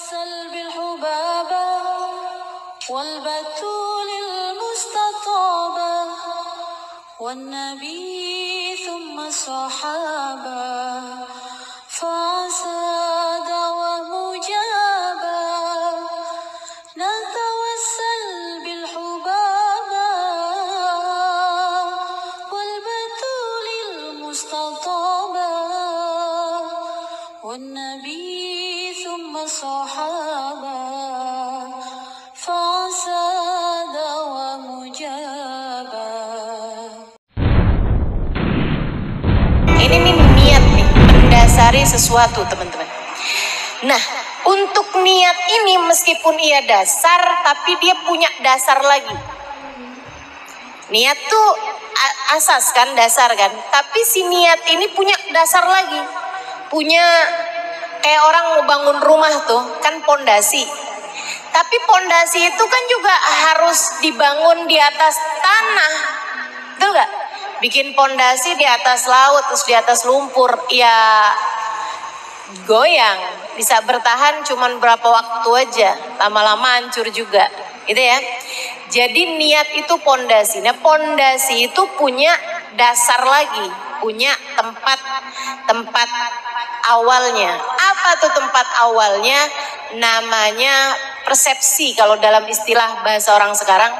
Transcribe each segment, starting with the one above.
توسل بالحبابة والبتول المستطابة والنبي ثم الصحابة فعسى دعوة مجابة نتوسل بالحبابة والبتول المستطابة والنبي ثم الصحابة فعسى دعوة مجابة. Ini nih niat nih, mendasari sesuatu teman-teman. Nah, untuk niat ini meskipun ia dasar, tapi dia punya dasar lagi. Niat tuh asas kan, dasar kan. Tapi si niat ini punya dasar lagi. Punya kayak orang mau bangun rumah tuh, kan pondasi. Tapi pondasi itu kan juga harus dibangun di atas tanah. Betul gak? Bikin pondasi di atas laut, terus di atas lumpur, ya goyang. Bisa bertahan cuman berapa waktu aja, lama-lama hancur juga, gitu ya. Jadi niat itu pondasi. Nah, pondasi itu punya dasar lagi, punya tempat awalnya. Apa tuh tempat awalnya? Namanya persepsi kalau dalam istilah bahasa orang sekarang,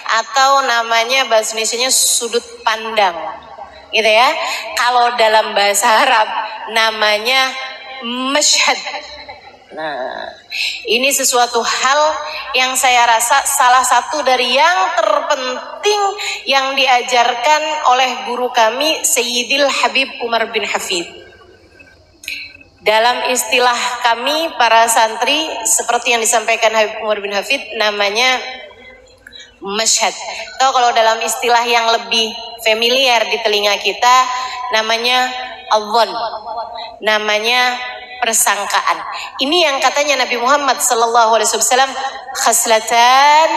atau namanya bahasa Indonesianya sudut pandang, gitu ya. Kalau dalam bahasa Arab namanya masyhad. Nah, ini sesuatu hal yang saya rasa salah satu dari yang terpenting yang diajarkan oleh guru kami Sayyidil Habib Umar bin Hafid. Dalam istilah kami para santri, seperti yang disampaikan Habib Umar bin Hafid, namanya masyhad. Atau kalau dalam istilah yang lebih familiar di telinga kita, namanya al-dhann, namanya persangkaan. Ini yang katanya Nabi Muhammad sallallahu alaihi wasallam, khaslatan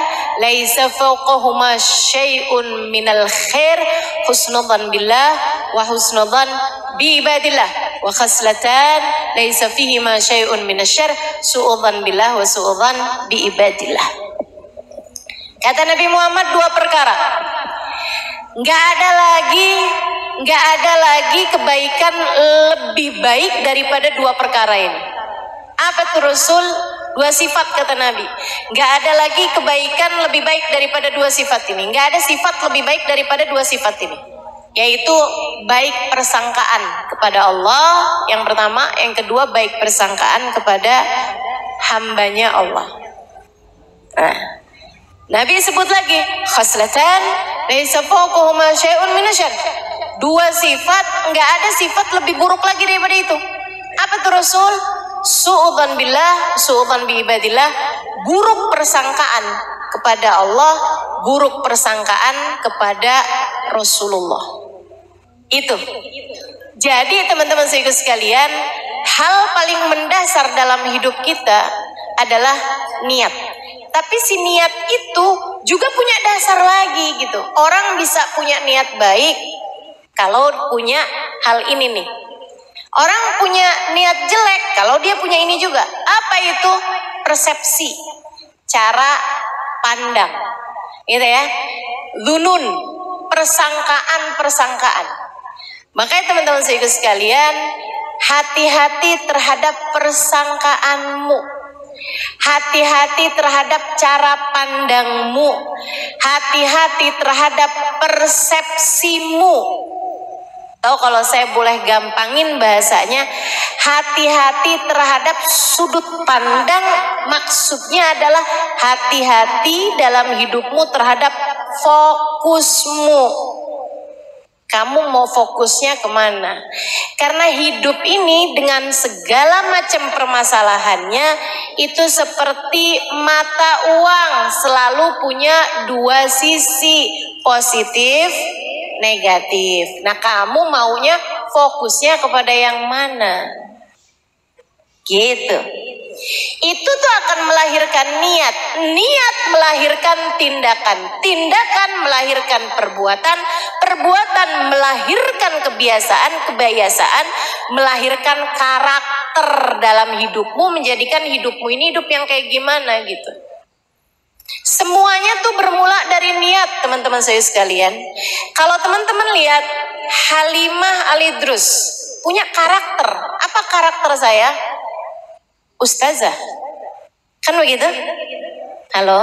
laisa fawqahuma syai'un minal khair husnudzan billah wa husnudzan bi ibadillah wa khaslatan laisa fihima syai'un minasyarr su'udzan billah wa su'udzan bi ibadillah. Kata Nabi Muhammad, dua perkara. Nggak ada lagi kebaikan lebih baik daripada dua perkara ini. Apa tuh Rasul? Dua sifat kata Nabi. Nggak ada lagi kebaikan lebih baik daripada dua sifat ini. Nggak ada sifat lebih baik daripada dua sifat ini. Yaitu baik persangkaan kepada Allah yang pertama, yang kedua baik persangkaan kepada hambanya Allah. Nah, Nabi sebut lagi khaslatan laisa fawqahuma syai'un minasyarr. Dua sifat, enggak ada sifat lebih buruk lagi daripada itu. Apa tuh Rasul? Su'udzan billah, su'udzan bi ibadillah. Buruk persangkaan kepada Allah, buruk persangkaan kepada Rasulullah. Itu. Jadi teman-teman sekalian, hal paling mendasar dalam hidup kita adalah niat. Tapi si niat itu juga punya dasar lagi gitu. Orang bisa punya niat baik kalau punya hal ini nih. Orang punya niat jelek kalau dia punya ini juga. Apa itu? Persepsi, cara pandang, gitu ya. Dzunun, persangkaan. Makanya teman-teman sekalian, hati-hati terhadap persangkaanmu. Hati-hati terhadap cara pandangmu. Hati-hati terhadap persepsimu. Tahu kalau saya boleh gampangin bahasanya, hati-hati terhadap sudut pandang, maksudnya adalah hati-hati dalam hidupmu terhadap fokusmu. Kamu mau fokusnya kemana? Karena hidup ini dengan segala macam permasalahannya itu seperti mata uang, selalu punya dua sisi, positif, negatif. Nah, kamu maunya fokusnya kepada yang mana? Gitu. Itu tuh akan melahirkan niat. Niat melahirkan tindakan. Tindakan melahirkan perbuatan. Perbuatan melahirkan kebiasaan. Kebiasaan melahirkan karakter. karakter dalam hidupmu, menjadikan hidupmu ini hidup yang kayak gimana gitu. Semuanya tuh bermula dari niat, teman-teman saya sekalian. Kalau teman-teman lihat Halimah Al-Idrus punya karakter. Apa karakter saya? Ustazah. Kan begitu? Halo?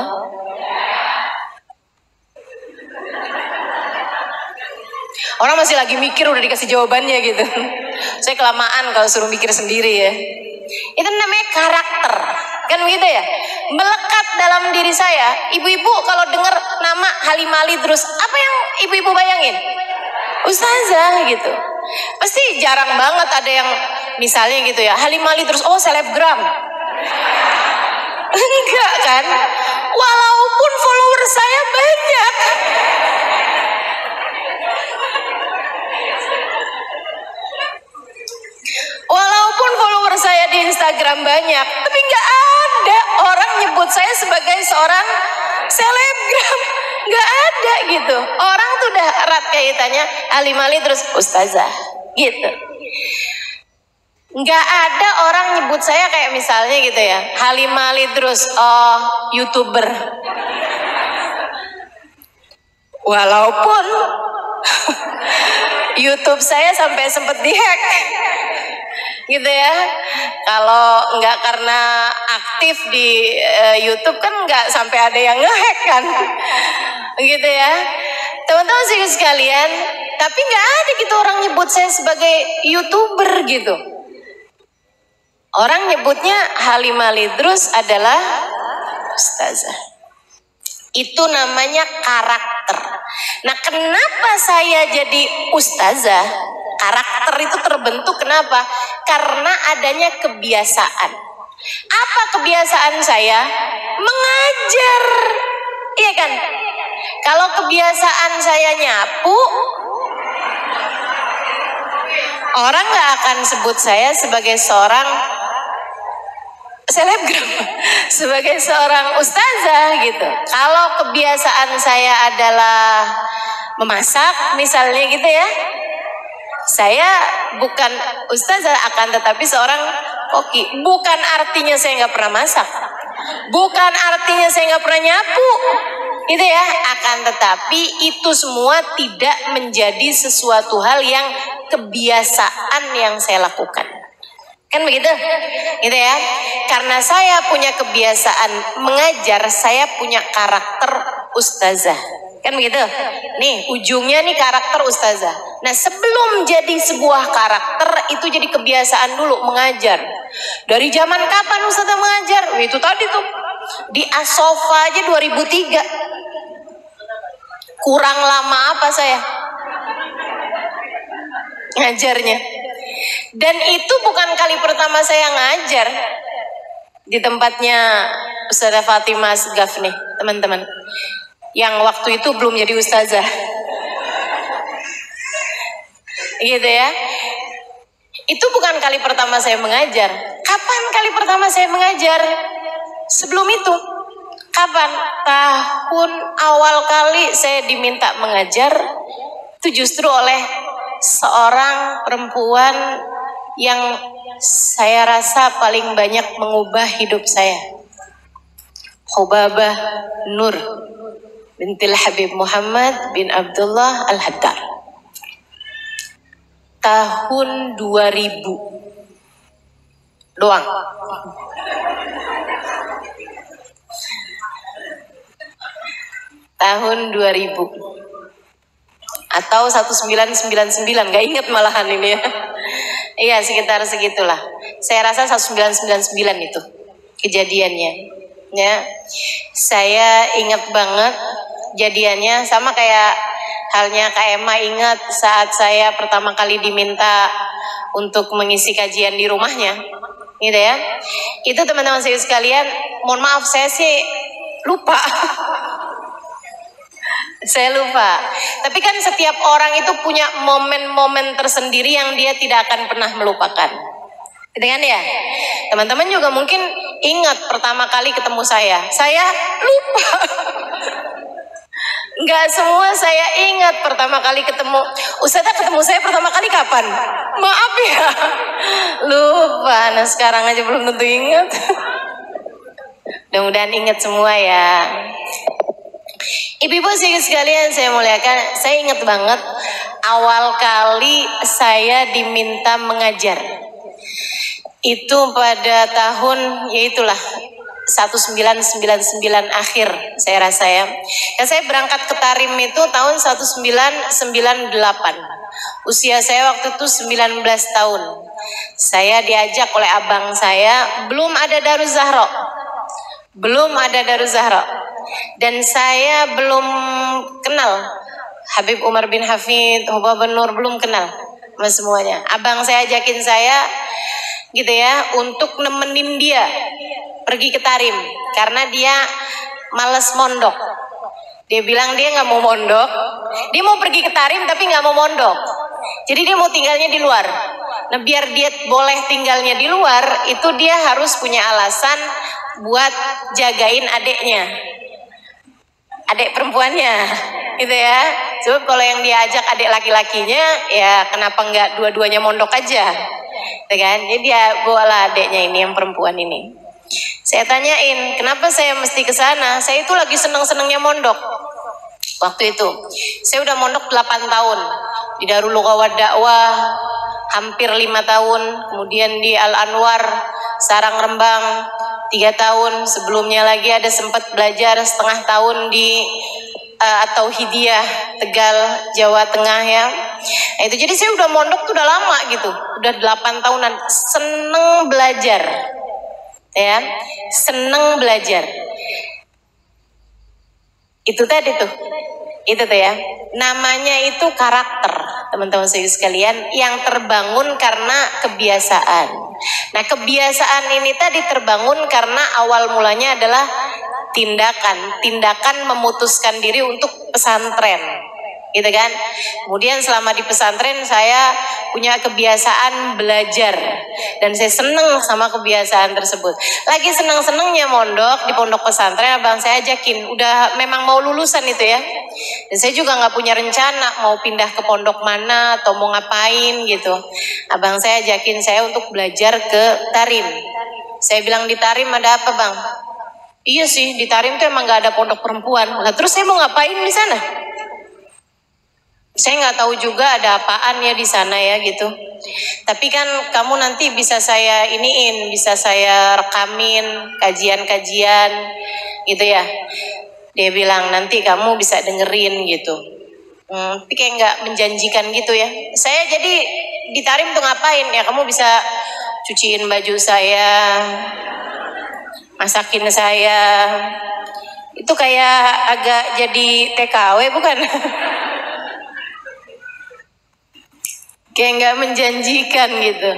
Orang masih lagi mikir udah dikasih jawabannya gitu. Saya kelamaan kalau suruh mikir sendiri ya. Itu namanya karakter. Kan begitu ya? Melekat dalam diri saya. Ibu-ibu kalau dengar nama Halimah Al-Idrus, apa yang ibu-ibu bayangin? Ustazah gitu. Pasti jarang banget ada yang misalnya gitu ya, Halimah Al-Idrus, oh selebgram. Enggak kan? Walaupun follower saya banyak. Walaupun follower saya di Instagram banyak, tapi nggak ada orang nyebut saya sebagai seorang selebgram. Nggak ada gitu. Orang tuh udah erat kaitannya Halimah Al-Idrus ustazah gitu. Nggak ada orang nyebut saya kayak misalnya gitu ya, Halimah Al-Idrus, oh YouTuber. Walaupun YouTube saya sampai sempet dihack gitu ya. Kalau nggak karena aktif di YouTube kan nggak sampai ada yang ngehack kan gitu ya teman-teman sekalian. Tapi nggak ada gitu orang nyebut saya sebagai YouTuber gitu. Orang nyebutnya Halimah Al-Idrus adalah ustazah. Itu namanya karakter. Nah, kenapa saya jadi ustazah? Karakter itu terbentuk kenapa? Karena adanya kebiasaan. Apa kebiasaan saya? Mengajar. Iya kan? Kalau kebiasaan saya nyapu, orang gak akan sebut saya sebagai seorang selebgram, sebagai seorang ustazah gitu. Kalau kebiasaan saya adalah memasak misalnya gitu ya, saya bukan ustazah akan tetapi seorang koki. Bukan artinya saya nggak pernah masak, bukan artinya saya nggak pernah nyapu gitu ya, akan tetapi itu semua tidak menjadi sesuatu hal yang kebiasaan yang saya lakukan. Kan begitu? Gitu ya. Karena saya punya kebiasaan mengajar, saya punya karakter ustazah. Kan begitu? Nih, ujungnya nih karakter ustazah. Nah, sebelum jadi sebuah karakter, itu jadi kebiasaan dulu mengajar. Dari zaman kapan ustazah mengajar? Itu tadi tuh. Di Asofa aja 2003. Kurang lama apa saya ngajarnya? Dan itu bukan kali pertama saya ngajar di tempatnya Ustazah Fatimah Asgaf nih, teman-teman. Yang waktu itu belum jadi ustazah. Gitu ya. Itu bukan kali pertama saya mengajar. Kapan kali pertama saya mengajar? Sebelum itu. Kapan? Tahun awal kali saya diminta mengajar itu justru oleh seorang perempuan yang saya rasa paling banyak mengubah hidup saya. Khubabah Nur bintil Habib Muhammad bin Abdullah Al-Haddar. Tahun 2000 doang. Tahun 2000 atau 1999, gak inget malahan ini ya. Iya, sekitar segitulah. Saya rasa 1999 itu kejadiannya ya. Saya ingat banget jadiannya, sama kayak halnya Kak Emma ingat saat saya pertama kali diminta untuk mengisi kajian di rumahnya gitu ya. Itu teman-teman saya sekalian, mohon maaf saya sih lupa. Saya lupa. Tapi kan setiap orang itu punya momen-momen tersendiri yang dia tidak akan pernah melupakan. Gitu kan ya? Teman-teman juga mungkin ingat pertama kali ketemu saya. Saya lupa. Nggak semua saya ingat pertama kali ketemu. Ustazah ketemu saya pertama kali kapan? Maaf ya, lupa. Nah sekarang aja belum tentu ingat. Mudah-mudahan ingat semua ya. Ibu-ibu sekalian saya muliakan, saya ingat banget awal kali saya diminta mengajar. Itu pada tahun, yaitulah 1999 akhir saya rasa ya. Dan saya berangkat ke Tarim itu tahun 1998. Usia saya waktu itu 19 tahun. Saya diajak oleh abang saya, belum ada Daruz Zahra. Belum ada Daruz Zahra. Dan saya belum kenal Habib Umar bin Hafid, Hubab Nur, belum kenal sama semuanya. Abang saya ajakin saya gitu ya untuk nemenin dia pergi ke Tarim karena dia males mondok. Dia bilang dia nggak mau mondok, dia mau pergi ke Tarim tapi nggak mau mondok. Jadi dia mau tinggalnya di luar. Nah biar dia boleh tinggalnya di luar, itu dia harus punya alasan buat jagain adeknya, adek perempuannya, gitu ya. Sebab kalau yang diajak adek laki-lakinya, ya kenapa nggak dua-duanya mondok aja, gitu kan? Jadi dia bawalah adeknya ini yang perempuan ini. Saya tanyain, kenapa saya mesti ke sana? Saya itu lagi seneng-senengnya mondok. Waktu itu, saya udah mondok 8 tahun di Darul Lughah Dakwah, hampir 5 tahun, kemudian di Al Anwar, Sarang Rembang 3 tahun, sebelumnya lagi ada sempat belajar setengah tahun di atau Hidiyah Tegal, Jawa Tengah ya. Nah, itu jadi saya udah mondok tuh udah lama gitu, udah 8 tahunan, seneng belajar. Ya, seneng belajar. Itu tadi tuh. Itu tuh ya. Namanya itu karakter, teman-teman sekalian, yang terbangun karena kebiasaan. Nah, kebiasaan ini tadi terbangun karena awal mulanya adalah tindakan memutuskan diri untuk pesantren. Gitu kan. Kemudian selama di pesantren saya punya kebiasaan belajar dan saya seneng sama kebiasaan tersebut. Lagi seneng-senengnya mondok di pondok pesantren, abang saya ajakin, udah memang mau lulusan itu ya. Dan saya juga nggak punya rencana mau pindah ke pondok mana atau mau ngapain gitu. Abang saya ajakin saya untuk belajar ke Tarim. Saya bilang, di Tarim ada apa bang? Iya sih, di Tarim tuh emang nggak ada pondok perempuan. Nah terus saya mau ngapain di sana? Saya nggak tahu juga ada apaan ya di sana ya gitu. Tapi kan kamu nanti bisa saya iniin, bisa saya rekamin kajian-kajian gitu ya. Dia bilang nanti kamu bisa dengerin gitu. Tapi kayak nggak menjanjikan gitu ya. Saya jadi di Tarim tuh ngapain ya? Kamu bisa cuciin baju saya, masakin saya. Itu kayak agak jadi TKW bukan? Kayak nggak menjanjikan gitu.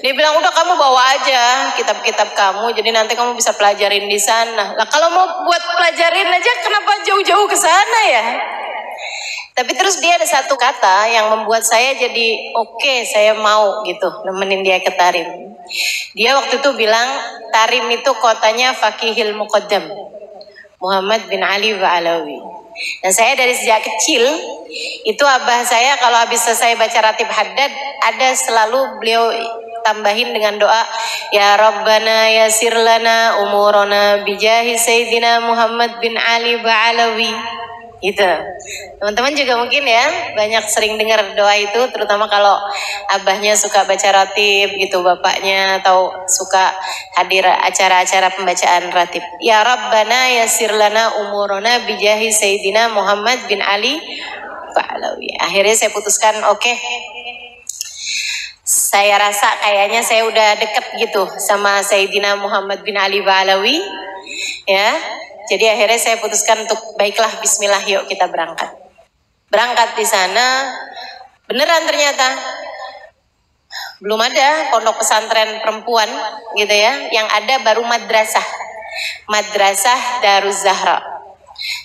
Dia bilang udah kamu bawa aja kitab-kitab kamu, jadi nanti kamu bisa pelajarin di sana. Lah kalau mau buat pelajarin aja kenapa jauh-jauh ke sana ya? Tapi terus dia ada satu kata yang membuat saya jadi oke, saya mau gitu nemenin dia ke Tarim. Dia waktu itu bilang Tarim itu kotanya Fakihil Muqaddam Muhammad bin Ali Ba'alawi. Dan saya dari sejak kecil itu abah saya kalau habis selesai baca ratib haddad ada selalu beliau tambahin dengan doa, ya Rabbana yasir lana umurana bijahi Sayyidina Muhammad bin Ali Ba'alawi. Gitu. Teman-teman juga mungkin ya banyak sering dengar doa itu, terutama kalau abahnya suka baca ratib gitu, bapaknya atau suka hadir acara-acara pembacaan ratib. Ya Rabbana yasir lana umurana bijahi Sayyidina Muhammad bin Ali Ba'alawi. Akhirnya saya putuskan oke. Saya rasa kayaknya saya udah deket gitu sama Sayyidina Muhammad bin Ali Ba'alawi ya. Jadi akhirnya saya putuskan untuk baiklah bismillah yuk kita berangkat. Berangkat di sana beneran ternyata belum ada pondok pesantren perempuan gitu ya. Yang ada baru madrasah. Madrasah Daruz Zahra.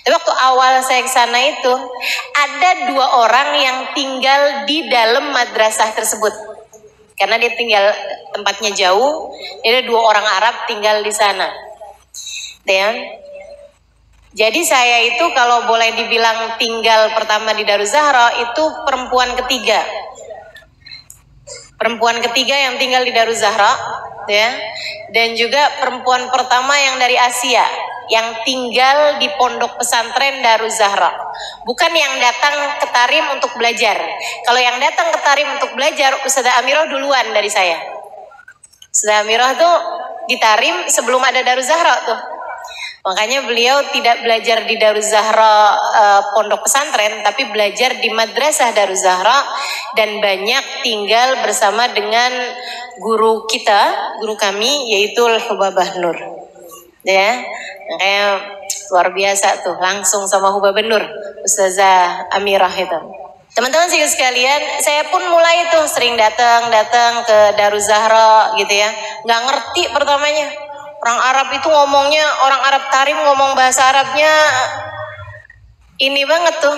Tapi waktu awal saya ke sana itu ada 2 orang yang tinggal di dalam madrasah tersebut. Karena dia tinggal tempatnya jauh, ada 2 orang Arab tinggal di sana. Dan Jadi saya itu kalau boleh dibilang tinggal pertama di Daruz Zahra itu perempuan ketiga. Perempuan ketiga yang tinggal di Daruz Zahra, ya. Dan juga perempuan pertama yang dari Asia yang tinggal di pondok pesantren Daruz Zahra. Bukan yang datang ke Tarim untuk belajar. Kalau yang datang ke Tarim untuk belajar, Ustazah Amirah duluan dari saya. Ustazah Amirah tuh di Tarim sebelum ada Daruz Zahra tuh. Makanya beliau tidak belajar di Daruz Zahra pondok pesantren, tapi belajar di madrasah Daruz Zahra dan banyak tinggal bersama dengan guru kita, guru kami yaitu Hubabah Nur. Ya, makanya luar biasa tuh, langsung sama Hubabah Nur, Ustazah Amirah itu. Teman-teman sekalian, saya pun mulai tuh sering datang ke Daruz Zahra gitu ya, nggak ngerti pertamanya. Orang Arab itu ngomongnya, orang Arab Tarim ngomong bahasa Arabnya ini banget tuh,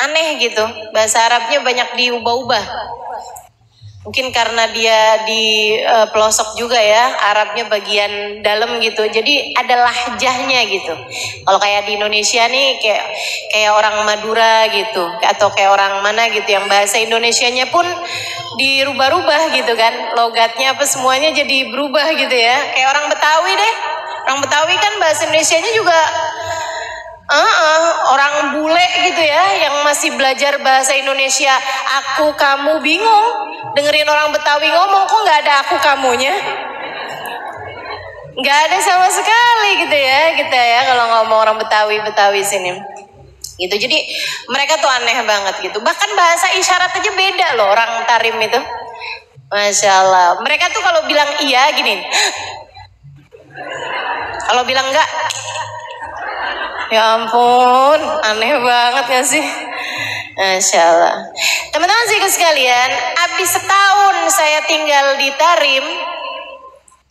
aneh gitu. Bahasa Arabnya banyak diubah-ubah. Mungkin karena dia di pelosok juga ya, Arabnya bagian dalam gitu. Jadi ada lahjahnya gitu. Kalau kayak di Indonesia nih kayak orang Madura gitu, atau kayak orang mana gitu yang bahasa Indonesianya pun dirubah-rubah gitu kan. Logatnya apa semuanya jadi berubah gitu ya. Kayak orang Betawi deh. Orang Betawi kan bahasa Indonesianya juga orang bule gitu ya, yang masih belajar bahasa Indonesia, aku kamu bingung, dengerin orang Betawi ngomong kok nggak ada aku kamunya, nggak ada sama sekali gitu ya kita ya kalau ngomong orang Betawi sini. Gitu, jadi mereka tuh aneh banget gitu. Bahkan bahasa isyarat aja beda loh orang Tarim itu, masya Allah. Mereka tuh kalau bilang iya gini, kalau bilang enggak. Ya ampun, aneh banget gak sih? Masya Allah. Teman-teman sekalian, habis setahun saya tinggal di Tarim,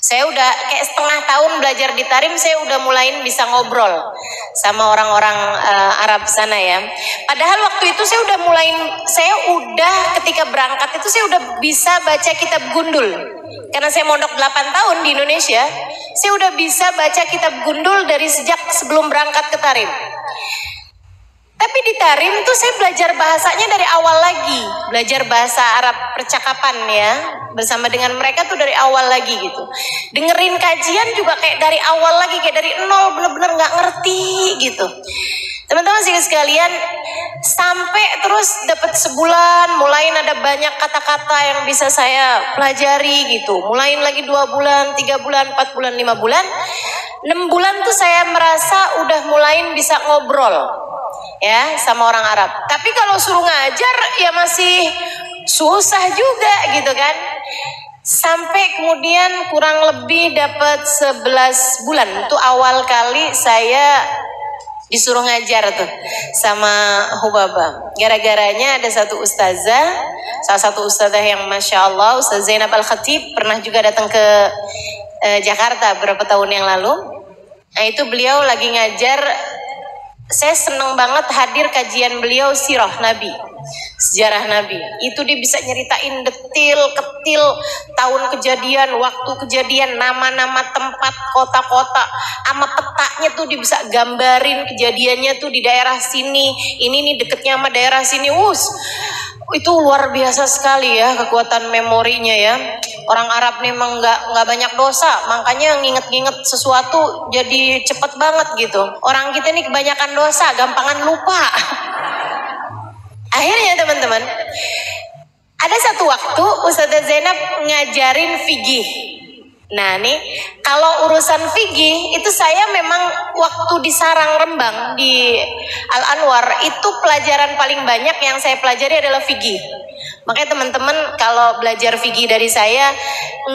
saya udah kayak setengah tahun belajar di Tarim, saya udah mulai bisa ngobrol sama orang-orang Arab sana ya. Padahal waktu itu saya udah ketika berangkat itu saya udah bisa baca kitab Gundul. Karena saya mondok 8 tahun di Indonesia, saya udah bisa baca kitab Gundul dari sejak sebelum berangkat ke Tarim. Tapi di Tarim tuh saya belajar bahasanya dari awal lagi, belajar bahasa Arab percakapan ya, bersama dengan mereka tuh dari awal lagi gitu. Dengerin kajian juga kayak dari awal lagi, kayak dari nol, bener-bener nggak ngerti gitu. Teman-teman sekalian, sampai terus dapat sebulan, mulai ada banyak kata-kata yang bisa saya pelajari gitu. Mulai lagi 2 bulan, 3 bulan, 4 bulan, 5 bulan. 6 bulan tuh saya merasa udah mulai bisa ngobrol ya sama orang Arab. Tapi kalau suruh ngajar ya masih susah juga gitu kan. Sampai kemudian kurang lebih dapat 11 bulan. Itu awal kali saya disuruh ngajar tuh sama Hubabah. Gara-garanya ada satu ustazah, salah satu ustazah yang masya Allah, Ustazah Zainab Al-Khatib, pernah juga datang ke Jakarta beberapa tahun yang lalu. Nah itu beliau lagi ngajar, saya seneng banget hadir kajian beliau sirah Nabi, sejarah Nabi. Itu dia bisa nyeritain detil-ketil tahun kejadian, waktu kejadian, nama-nama tempat, kota-kota, sama petanya tuh dia bisa gambarin kejadiannya tuh di daerah sini, ini nih deketnya sama daerah sini. Itu luar biasa sekali ya kekuatan memorinya ya. Orang Arab nih emang nggak banyak dosa, makanya nginget-nginget sesuatu jadi cepet banget gitu. Orang kita nih kebanyakan dosa, gampangan lupa. Akhirnya teman-teman, ada satu waktu Ustazah Zainab ngajarin fikih. Nah nih, kalau urusan fikih itu saya memang waktu di Sarang Rembang di Al-Anwar itu pelajaran paling banyak yang saya pelajari adalah fikih. Makanya teman-teman kalau belajar fikih dari saya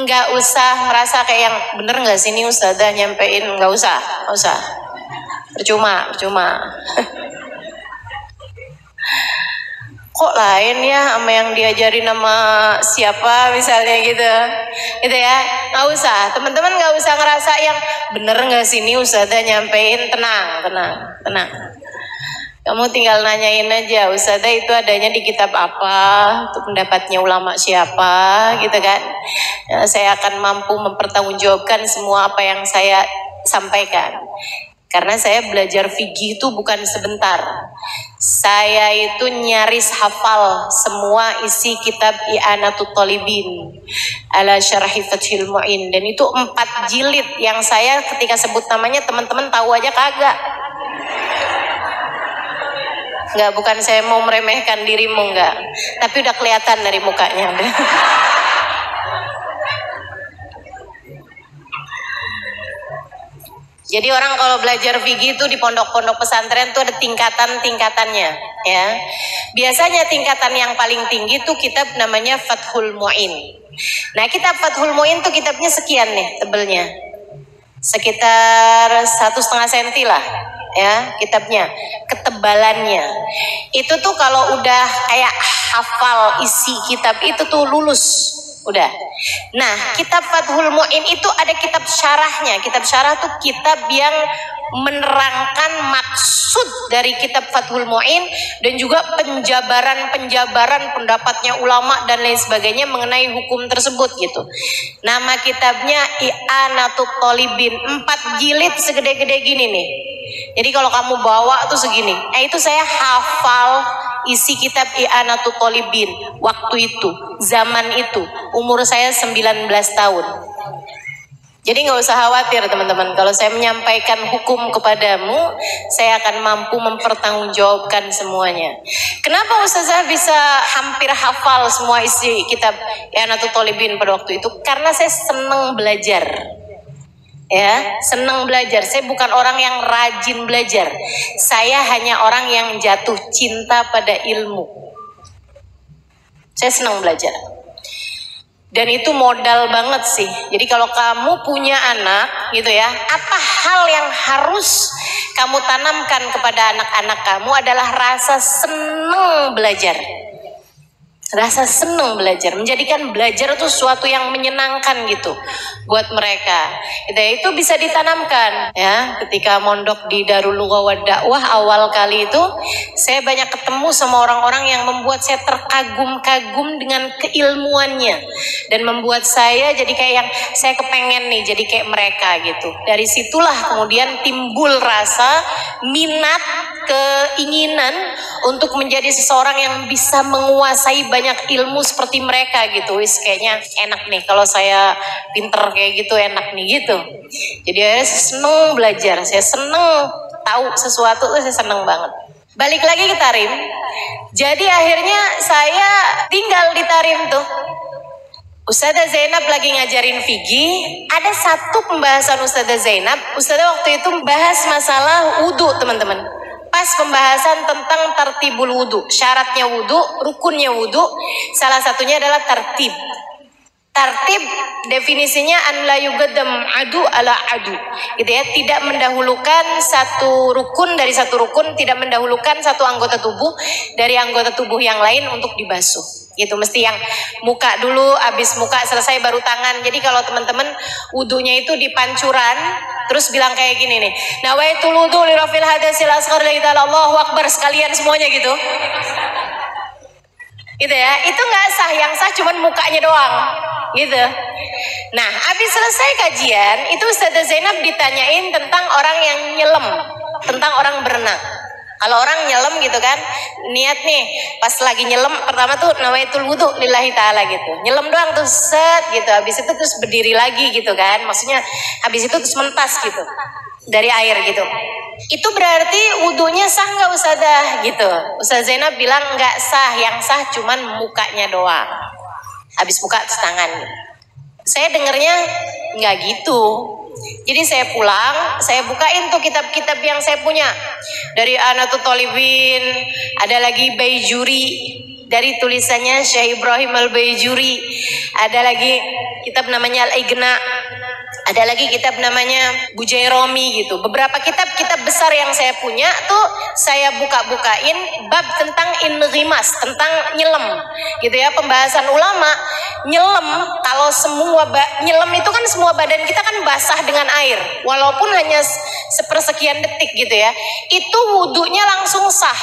nggak usah merasa kayak yang bener nggak sih ini Ustazah nyampein, nggak usah, percuma. Kok lain ya sama yang diajarin sama siapa misalnya gitu ya, nggak usah, teman-teman nggak usah ngerasa yang bener nggak sih ini Ustazah nyampein. Tenang, kamu tinggal nanyain aja, Ustazah itu adanya di kitab apa, itu pendapatnya ulama siapa gitu kan. Saya akan mampu mempertanggungjawabkan semua apa yang saya sampaikan. Karena saya belajar fikih itu bukan sebentar. Saya itu nyaris hafal semua isi kitab I'anatul Talibin ala Syarhi Fathul Mu'in. Dan itu 4 jilid yang saya ketika sebut namanya teman-teman tahu aja kagak. Enggak, bukan saya mau meremehkan dirimu, enggak. Tapi udah kelihatan dari mukanya. Jadi orang kalau belajar fikih itu di pondok-pondok pesantren itu ada tingkatan-tingkatannya, ya. Biasanya tingkatan yang paling tinggi itu kitab namanya Fathul Mu'in. Nah, kitab Fathul Mu'in tuh kitabnya sekian nih tebelnya. Sekitar 1,5 senti lah, ya, kitabnya. Ketebalannya. Itu tuh kalau udah kayak hafal isi kitab itu tuh lulus. Udah. Nah, kitab Fathul Mu'in itu ada kitab syarahnya. Kitab syarah tuh kitab yang menerangkan maksud dari kitab Fathul Mu'in dan juga penjabaran pendapatnya ulama dan lain sebagainya mengenai hukum tersebut gitu. Nama kitabnya I'anatul Talibin, 4 jilid segede-gede gini nih. Jadi kalau kamu bawa tuh segini. Itu saya hafal isi kitab I'anatul Talibin waktu itu, zaman itu, umur saya 19 tahun. Jadi nggak usah khawatir teman-teman, kalau saya menyampaikan hukum kepadamu, saya akan mampu mempertanggungjawabkan semuanya. Kenapa Ustazah bisa hampir hafal semua isi kitab I'anatul Talibin pada waktu itu? Karena saya senang belajar. Ya, senang belajar. Saya bukan orang yang rajin belajar. Saya hanya orang yang jatuh cinta pada ilmu. Saya senang belajar. Dan itu modal banget sih. Jadi kalau kamu punya anak gitu ya, apa hal yang harus kamu tanamkan kepada anak-anak kamu adalah rasa senang belajar. Rasa senang belajar, menjadikan belajar itu sesuatu yang menyenangkan gitu buat mereka. Itu bisa ditanamkan ya. Ketika mondok di Darul Lughah wa Dakwah awal kali itu, saya banyak ketemu sama orang-orang yang membuat saya terkagum-kagum dengan keilmuannya dan membuat saya jadi kayak yang saya kepengen nih jadi kayak mereka gitu. Dari situlah kemudian timbul rasa minat, keinginan untuk menjadi seseorang yang bisa menguasai banyak ilmu seperti mereka gitu. Kayaknya enak nih kalau saya pinter kayak gitu, enak nih gitu. Jadi saya seneng belajar, saya seneng tahu sesuatu tuh, saya seneng banget. Balik lagi ke Tarim. Jadi akhirnya saya tinggal di Tarim tuh. Ustazah Zainab lagi ngajarin fikih. Ada satu pembahasan Ustazah Zainab. Ustazah waktu itu bahas masalah wudu teman-teman. Pas pembahasan tentang tartibul wudu, syaratnya wudu, rukunnya wudu, salah satunya adalah tartib. Tartib definisinya an la yuqaddam adu ala adu, gitu ya, tidak mendahulukan satu rukun dari satu rukun, tidak mendahulukan satu anggota tubuh dari anggota tubuh yang lain untuk dibasuh. Gitu, mesti yang muka dulu, habis muka selesai baru tangan. Jadi kalau teman-teman wudunya itu di pancuran, terus bilang kayak gini nih, nawaitul wudu li rafil hadasil asghar lillahi ta'ala, Allahu akbar, sekalian semuanya gitu. Gitu ya, itu nggak sah, yang sah cuman mukanya doang. Gitu. Nah, habis selesai kajian, itu Ustazah Zainab ditanyain tentang orang yang nyelam, tentang orang berenang. Kalau orang nyelam gitu kan, niat nih, pas lagi nyelam pertama tuh nawaitul wudu lillahi ta'ala gitu. Nyelam doang tuh set gitu, habis itu terus berdiri lagi gitu kan. Maksudnya habis itu terus mentas gitu dari air gitu. Itu berarti wudunya sah nggak Ustazah gitu? Ustazah Zainab bilang nggak sah, yang sah cuman mukanya doang. Habis buka terus tangan. Saya dengernya nggak gitu. Jadi saya pulang, saya bukain tuh kitab-kitab yang saya punya. Dari I'anatul Talibin, ada lagi Baijuri, dari tulisannya Syekh Ibrahim Al-Baijuri. Ada lagi kitab namanya Al-Ighna. Ada lagi kitab namanya Bujairami gitu. Beberapa kitab-kitab besar yang saya punya tuh saya buka-bukain bab tentang inghimas, tentang nyelam gitu ya. Pembahasan ulama nyelam, kalau semua nyelam itu kan semua badan kita kan basah dengan air, walaupun hanya sepersekian detik gitu ya, itu wudunya langsung sah.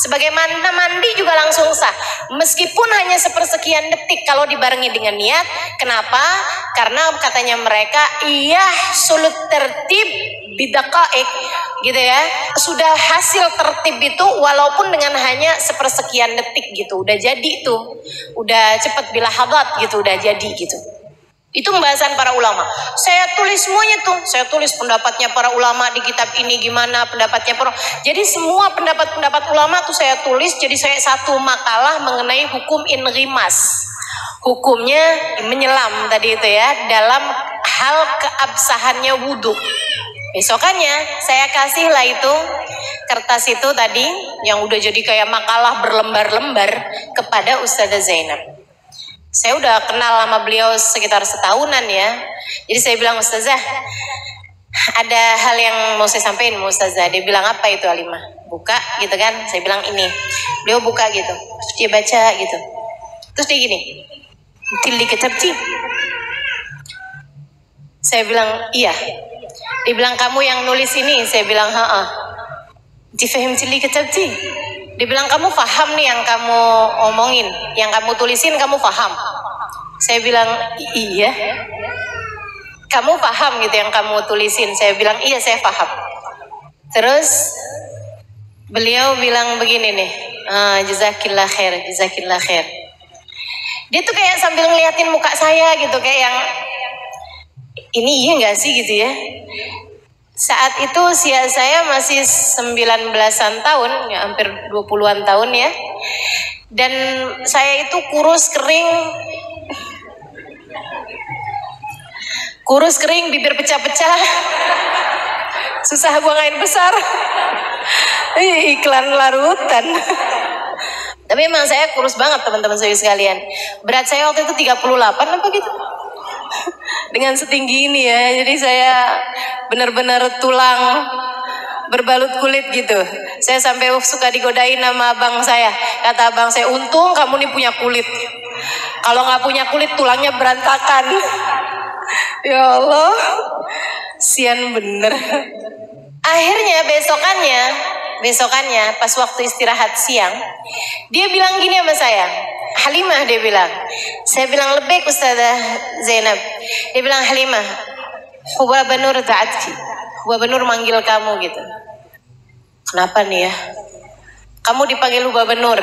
Sebagaimana mandi juga langsung sah, meskipun hanya sepersekian detik kalau dibarengi dengan niat. Kenapa? Karena katanya mereka, iya sulut tertib bidaqaik gitu ya, sudah hasil tertib itu walaupun dengan hanya sepersekian detik gitu, udah jadi tuh, udah cepet bilahadat gitu, udah jadi gitu. Itu pembahasan para ulama. Saya tulis semuanya tuh. Saya tulis pendapatnya para ulama di kitab ini gimana, pendapatnya para. Jadi semua pendapat-pendapat ulama tuh saya tulis. Jadi saya satu makalah mengenai hukum inrimas. Hukumnya menyelam tadi itu ya, dalam hal keabsahannya wudhu. Besokannya saya kasihlah itu kertas itu tadi yang udah jadi kayak makalah berlembar-lembar kepada Ustazah Zainab. Saya udah kenal sama beliau sekitar setahunan ya. Jadi saya bilang, Ustazah, ada hal yang mau saya sampaikan Ustazah. Dia bilang, apa itu Halimah? Buka gitu kan. Saya bilang ini. Beliau buka gitu. Terus dia baca gitu. Terus dia gini. Tilli kitabti. Saya bilang, iya. Dia bilang, kamu yang nulis ini. Saya bilang, haa. Tifahim tilli kitabti. Dia bilang, kamu paham nih yang kamu omongin, yang kamu tulisin kamu paham. Saya bilang, iya. Kamu paham gitu yang kamu tulisin? Saya bilang, iya saya paham. Terus beliau bilang begini nih, jazakillah khair, jazakillah khair. Dia tuh kayak sambil ngeliatin muka saya gitu, kayak yang, ini iya gak sih gitu ya. Saat itu usia saya masih 19-an tahun, ya hampir 20-an tahun ya. Dan saya itu kurus kering, bibir pecah-pecah. Susah buang air besar. Iklan larutan. Tapi emang saya kurus banget teman-teman saya sekalian. Berat saya waktu itu 38 apa gitu. Dengan setinggi ini ya, jadi saya benar-benar tulang berbalut kulit gitu. Saya sampai suka digodain sama abang saya. Kata abang saya, untung kamu nih punya kulit. Kalau nggak punya kulit tulangnya berantakan. Ya Allah, sian bener. Akhirnya besokannya pas waktu istirahat siang, dia bilang gini sama saya, Halimah, dia bilang. Saya bilang, lebih Ustazah Zainab. Dia bilang, Halimah, Huwa Banur ta'atki. Huwa Banur manggil kamu gitu. Kenapa nih ya? Kamu dipanggil Huwa Banur.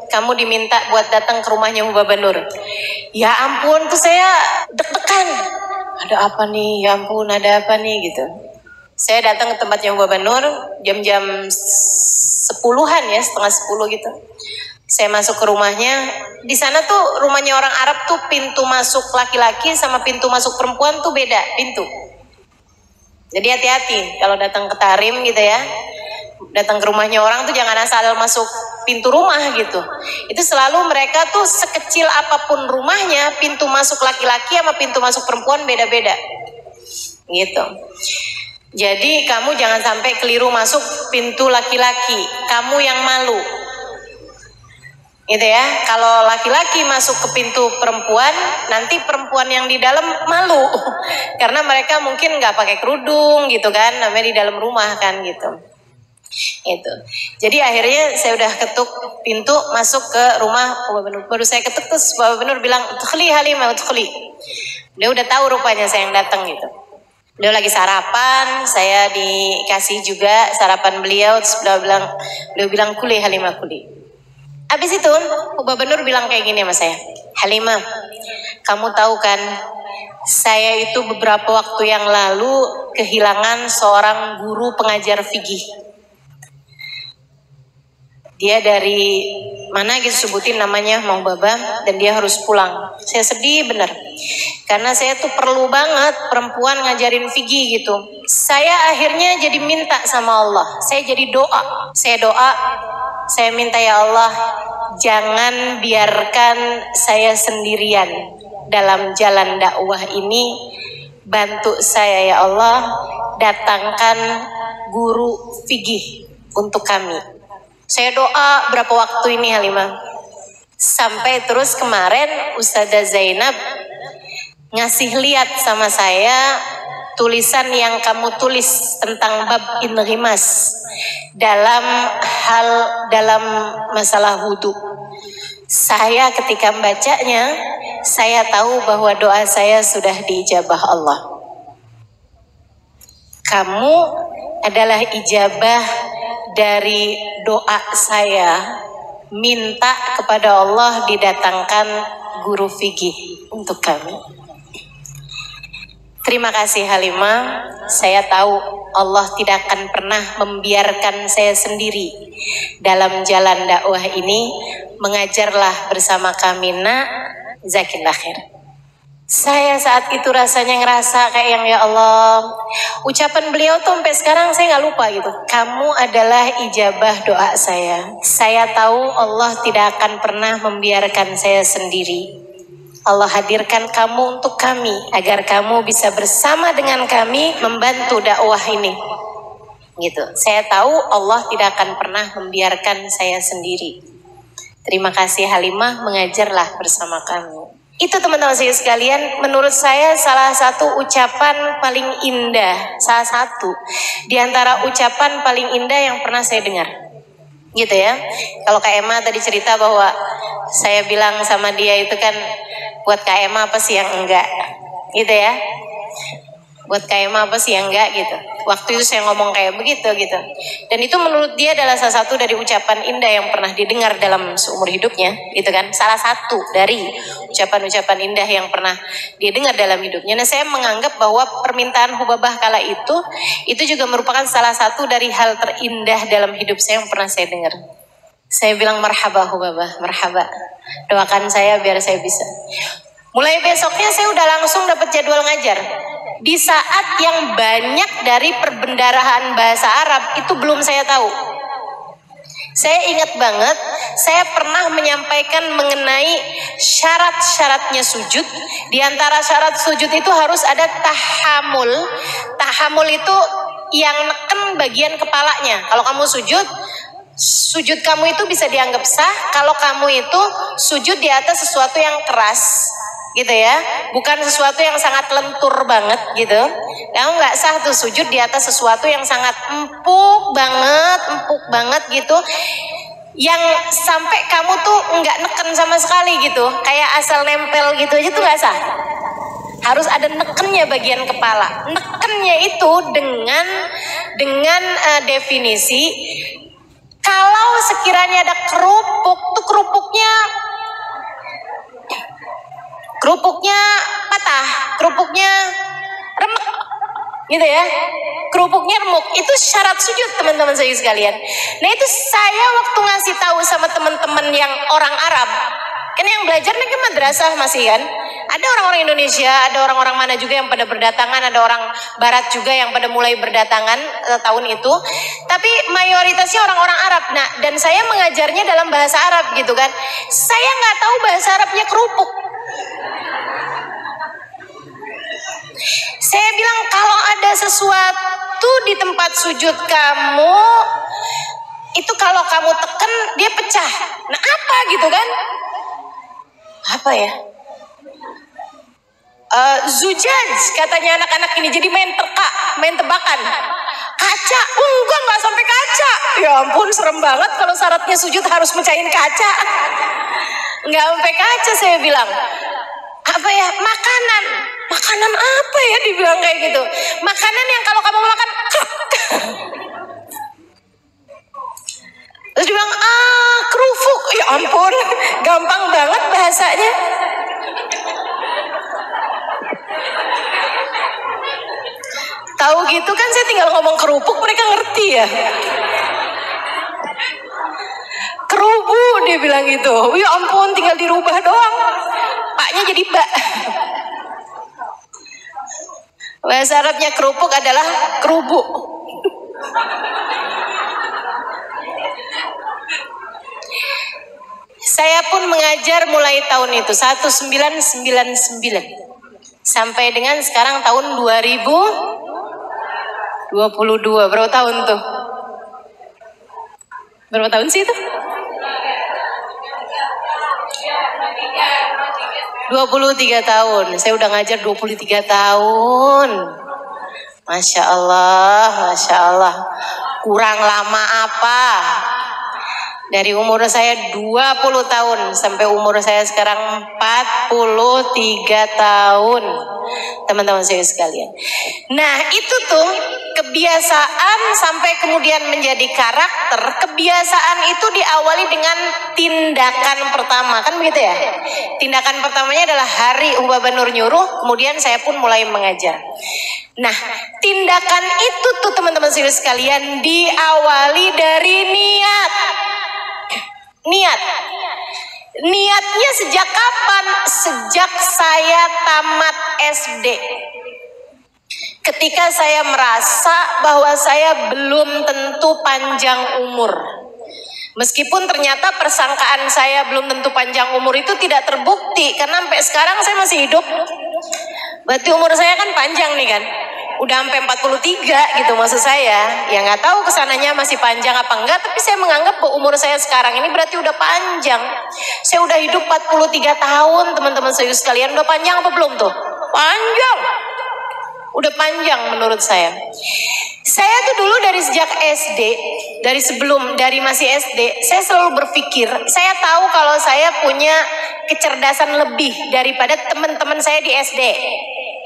Kamu diminta buat datang ke rumahnya Huwa Banur. Ya ampun, tuh saya deg-degan. Ada apa nih? Ya ampun, ada apa nih gitu. Saya datang ke tempatnya Huwa Banur jam-jam 10-an ya, setengah 10 gitu. Saya masuk ke rumahnya. Di sana tuh rumahnya orang Arab tuh pintu masuk laki-laki sama pintu masuk perempuan tuh beda pintu. Jadi hati-hati kalau datang ke Tarim gitu ya. Datang ke rumahnya orang tuh jangan asal masuk pintu rumah gitu. Itu selalu mereka tuh sekecil apapun rumahnya, pintu masuk laki-laki sama pintu masuk perempuan beda-beda. Gitu. Jadi kamu jangan sampai keliru masuk pintu laki-laki. Kamu yang malu. Gitu ya, kalau laki-laki masuk ke pintu perempuan, nanti perempuan yang di dalam malu karena mereka mungkin nggak pakai kerudung gitu kan, namanya di dalam rumah kan gitu. Itu. Jadi akhirnya saya udah ketuk pintu masuk ke rumah Huwa Banur. Baru saya ketuk terus Huwa Banur bilang, "Udkhuli Halimah, udkhuli." Dia udah tahu rupanya saya yang datang gitu. Beliau lagi sarapan, saya dikasih juga sarapan beliau, terus beliau bilang kuli Halimah kuli. Habis itu, Huwa Banur bilang kayak gini sama saya, Halimah, kamu tahu kan, saya itu beberapa waktu yang lalu kehilangan seorang guru pengajar fikih. Dia dari mana gitu sebutin namanya, Mau Baba, dan dia harus pulang. Saya sedih bener, karena saya tuh perlu banget perempuan ngajarin fikih gitu. Saya akhirnya jadi minta sama Allah, saya jadi doa, saya minta ya Allah, jangan biarkan saya sendirian dalam jalan dakwah ini. Bantu saya ya Allah, datangkan guru fikih untuk kami. Saya doa berapa waktu ini Halimah. Sampai terus kemarin Ustazah Zainab ngasih lihat sama saya tulisan yang kamu tulis tentang bab inrimas dalam masalah wudhu. Saya ketika membacanya, saya tahu bahwa doa saya sudah diijabah Allah. kamu adalah ijabah dari doa saya minta kepada Allah didatangkan guru fikih untuk kami. Terima kasih Halimah, saya tahu Allah tidak akan pernah membiarkan saya sendiri dalam jalan dakwah ini. Mengajarlah bersama kami nak, zakillah khair. Saya saat itu rasanya ngerasa kayak yang ya Allah, ucapan beliau tuh sampai sekarang saya nggak lupa gitu. Kamu adalah ijabah doa saya. Saya tahu Allah tidak akan pernah membiarkan saya sendiri. Allah hadirkan kamu untuk kami agar kamu bisa bersama dengan kami membantu dakwah ini. Gitu. Saya tahu Allah tidak akan pernah membiarkan saya sendiri. Terima kasih Halimah, mengajarlah bersama kami. Itu teman-teman saya sekalian, menurut saya salah satu ucapan paling indah, salah satu di antara ucapan paling indah yang pernah saya dengar. Gitu ya. Kalau Kak Emma tadi cerita bahwa saya bilang sama dia itu kan, buat Kak Emma apa sih yang enggak? Gitu ya. Buat Kak Emma apa sih yang enggak gitu. Waktu itu saya ngomong kayak begitu gitu. Dan itu menurut dia adalah salah satu dari ucapan indah yang pernah didengar dalam seumur hidupnya gitu kan. Salah satu dari ucapan-ucapan indah yang pernah dia dengar dalam hidupnya. Nah saya menganggap bahwa permintaan Hubabah kala itu juga merupakan salah satu dari hal terindah dalam hidup saya yang pernah saya dengar. Saya bilang marhaba Hubabah, marhaba. Doakan saya biar saya bisa. Mulai besoknya saya udah langsung dapat jadwal ngajar. Di saat yang banyak dari perbendaharaan bahasa Arab itu belum saya tahu. Saya ingat banget, saya pernah menyampaikan mengenai syarat-syaratnya sujud. Di antara syarat sujud itu harus ada tahamul. Tahamul itu yang neken bagian kepalanya. Kalau kamu sujud kamu itu bisa dianggap sah kalau kamu itu sujud di atas sesuatu yang keras. Gitu ya, bukan sesuatu yang sangat lentur banget gitu. Kamu nggak sah tuh sujud di atas sesuatu yang sangat empuk banget gitu, yang sampai kamu tuh nggak neken sama sekali gitu, kayak asal nempel gitu aja tuh nggak sah. Harus ada nekennya bagian kepala. Nekennya itu dengan definisi kalau sekiranya ada kerupuk tuh kerupuknya patah, kerupuknya remek, gitu ya. Kerupuknya remuk, itu syarat sujud teman-teman saya sekalian. Nah itu saya waktu ngasih tahu sama teman-teman yang orang Arab, kan yang belajar nih kan madrasah masih kan. Ada orang-orang Indonesia, ada orang-orang mana juga yang pada berdatangan, ada orang Barat juga yang pada mulai berdatangan tahun itu. Tapi mayoritasnya orang-orang Arab. Nah, dan saya mengajarnya dalam bahasa Arab gitu kan. Saya nggak tahu bahasa Arabnya kerupuk. Saya bilang kalau ada sesuatu di tempat sujud kamu, itu kalau kamu tekan dia pecah. Nah apa gitu kan? Apa ya? Zujaj katanya anak-anak ini, jadi main tebakan. Kaca, enggak nggak sampai kaca. Ya ampun serem banget kalau syaratnya sujud harus mecahin kaca. Nggak sampai kaca saya bilang. Apa ya? Makanan apa ya dibilang kayak gitu? Makanan yang kalau kamu makan terus dibilang kerupuk. Ya ampun, gampang banget bahasanya. Tahu gitu kan saya tinggal ngomong kerupuk mereka ngerti ya. Kerubu dia bilang gitu. Ya ampun tinggal dirubah doang. Paknya jadi bak. Bahasa Arabnya kerupuk adalah kerubuk. Saya pun mengajar mulai tahun itu 1999 sampai dengan sekarang tahun 2022. Berapa tahun tuh? Berapa tahun sih itu? 23 tahun. Saya udah ngajar 23 tahun. Masya Allah, Masya Allah. Kurang lama apa? Dari umur saya 20 tahun sampai umur saya sekarang 43 tahun. Teman-teman saya sekalian. Nah itu tuh kebiasaan sampai kemudian menjadi karakter. Kebiasaan itu diawali dengan tindakan pertama, kan begitu ya? Tindakan pertamanya adalah hari Ubaba Nur nyuruh, kemudian saya pun mulai mengajar. Nah, tindakan itu tuh teman-teman sekalian diawali dari niat. Niatnya sejak kapan? Sejak saya tamat SD. Ketika saya merasa bahwa saya belum tentu panjang umur. Meskipun ternyata persangkaan saya belum tentu panjang umur itu tidak terbukti. Karena sampai sekarang saya masih hidup. Berarti umur saya kan panjang nih kan. Udah sampai 43 gitu maksud saya. Ya nggak tahu kesananya masih panjang apa enggak. Tapi saya menganggap bahwa umur saya sekarang ini berarti udah panjang. Saya udah hidup 43 tahun teman-teman serius sekalian. Udah panjang apa belum tuh? Panjang. Udah panjang menurut saya. Saya tuh dulu dari sejak SD, dari masih SD, saya selalu berpikir, saya tahu kalau saya punya kecerdasan lebih daripada teman-teman saya di SD.